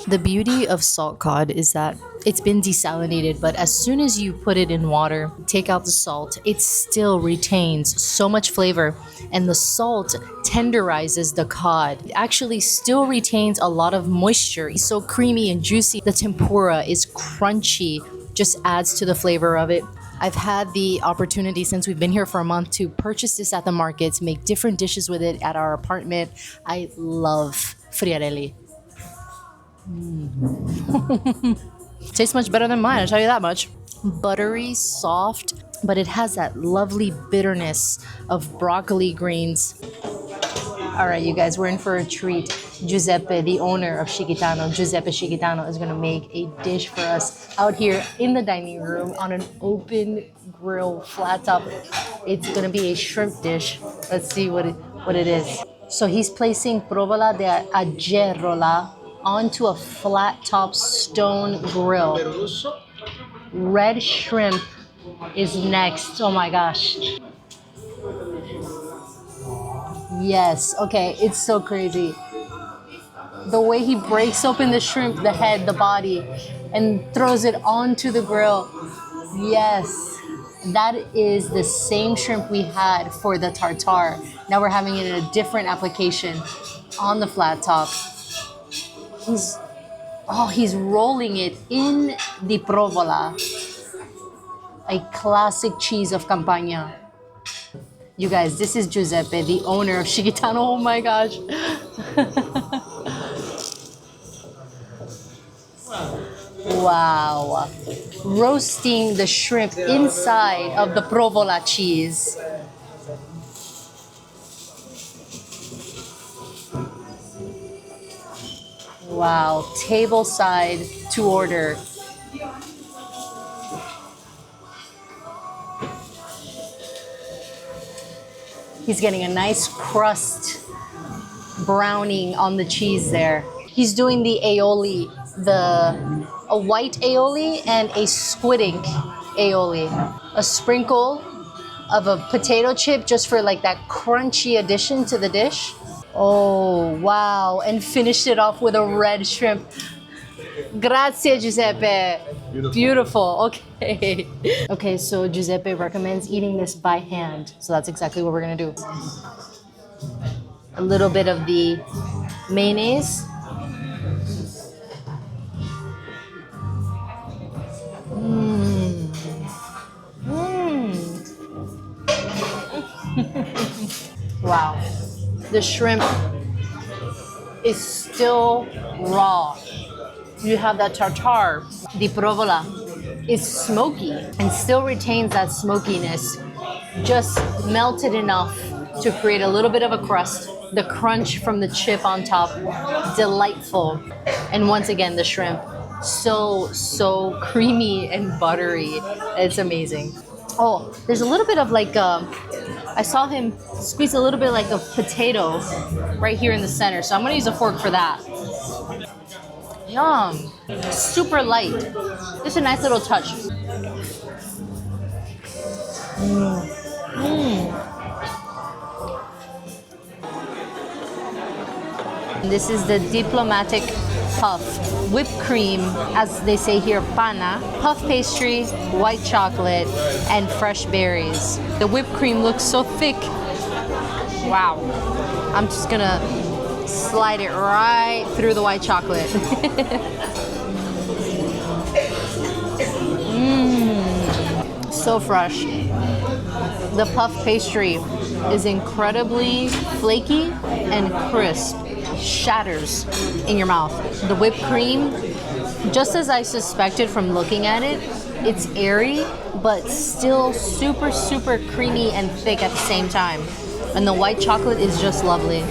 The beauty of salt cod is that it's been desalinated, but as soon as you put it in water, take out the salt, it still retains so much flavor, and the salt tenderizes the cod. It actually still retains a lot of moisture. It's so creamy and juicy. The tempura is crunchy, just adds to the flavor of it. I've had the opportunity since we've been here for a month to purchase this at the markets, make different dishes with it at our apartment. I love friarelli. Tastes much better than mine, I'll tell you that much. Buttery, soft, but it has that lovely bitterness of broccoli greens. All right, you guys, we're in for a treat. Giuseppe, the owner of Chiquitano, Giuseppe Chiquitano, is gonna make a dish for us out here in the dining room on an open grill, flat top. It's gonna be a shrimp dish. Let's see what it is. So he's placing provola de agerola onto a flat top stone grill. Red shrimp is next. Oh my gosh. Yes, okay, it's so crazy. The way he breaks open the shrimp, the head, the body, and throws it onto the grill. Yes, that is the same shrimp we had for the tartare. Now we're having it in a different application on the flat top. He's rolling it in the provola, a classic cheese of Campania. You guys, this is Giuseppe, the owner of Chiquitano. Oh my gosh. Wow. Roasting the shrimp inside of the provola cheese. Wow, tableside to order. He's getting a nice crust browning on the cheese there. He's doing the aioli, a white aioli and a squid ink aioli. A sprinkle of a potato chip just for like that crunchy addition to the dish. Oh, wow. And finished it off with a red shrimp. Grazie, Giuseppe. Beautiful. Okay. Okay, so Giuseppe recommends eating this by hand. So that's exactly what we're gonna do. A little bit of the mayonnaise. Wow. The shrimp is still raw. You have that tartare. The provola is smoky and still retains that smokiness, just melted enough to create a little bit of a crust. The crunch from the chip on top, delightful. And once again, the shrimp, so creamy and buttery. It's amazing. Oh, there's a little bit of like, I saw him squeeze a little bit like a potato right here in the center. So I'm gonna use a fork for that. Yum, super light. Just a nice little touch. This is the diplomatic puff. Whipped cream, as they say here, pana, puff pastry, white chocolate, and fresh berries. The whipped cream looks so thick. Wow. I'm just gonna slide it right through the white chocolate. So fresh. The puff pastry is incredibly flaky and crisp. Shatters in your mouth. The whipped cream, just as I suspected from looking at it, it's airy, but still super creamy and thick at the same time. And the white chocolate is just lovely.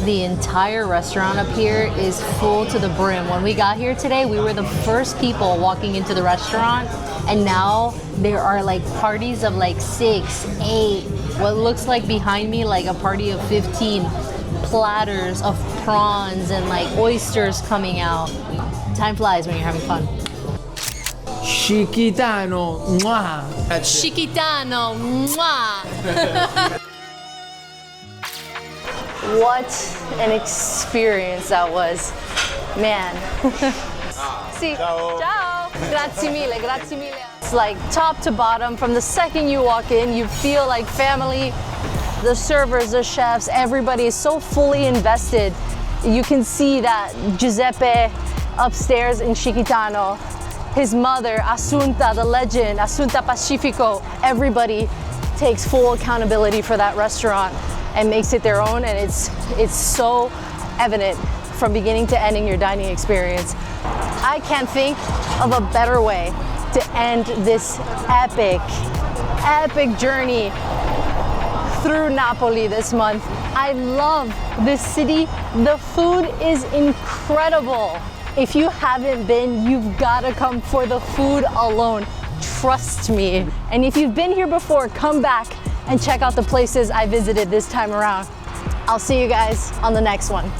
The entire restaurant up here is full to the brim. When we got here today, we were the first people walking into the restaurant, and now there are like parties of like 6, 8, what looks like behind me like a party of 15 platters of prawns and like oysters coming out. Time flies when you're having fun.
Chiquitano, mwah.
Chiquitano, mwah. What an experience that was. Man. Sì. Ciao. Grazie mille, grazie mille. It's like top to bottom. From the second you walk in, you feel like family. The servers, the chefs, everybody is so fully invested. You can see that Giuseppe upstairs in Chiquitano, his mother, Assunta, the legend, Assunta Pacifico, everybody takes full accountability for that restaurant and makes it their own, and it's so evident from beginning to end in your dining experience. I can't think of a better way to end this epic journey through Napoli this month. I love this city. The food is incredible. If you haven't been, you've got to come for the food alone. Trust me. And if you've been here before, come back and check out the places I visited this time around. I'll see you guys on the next one.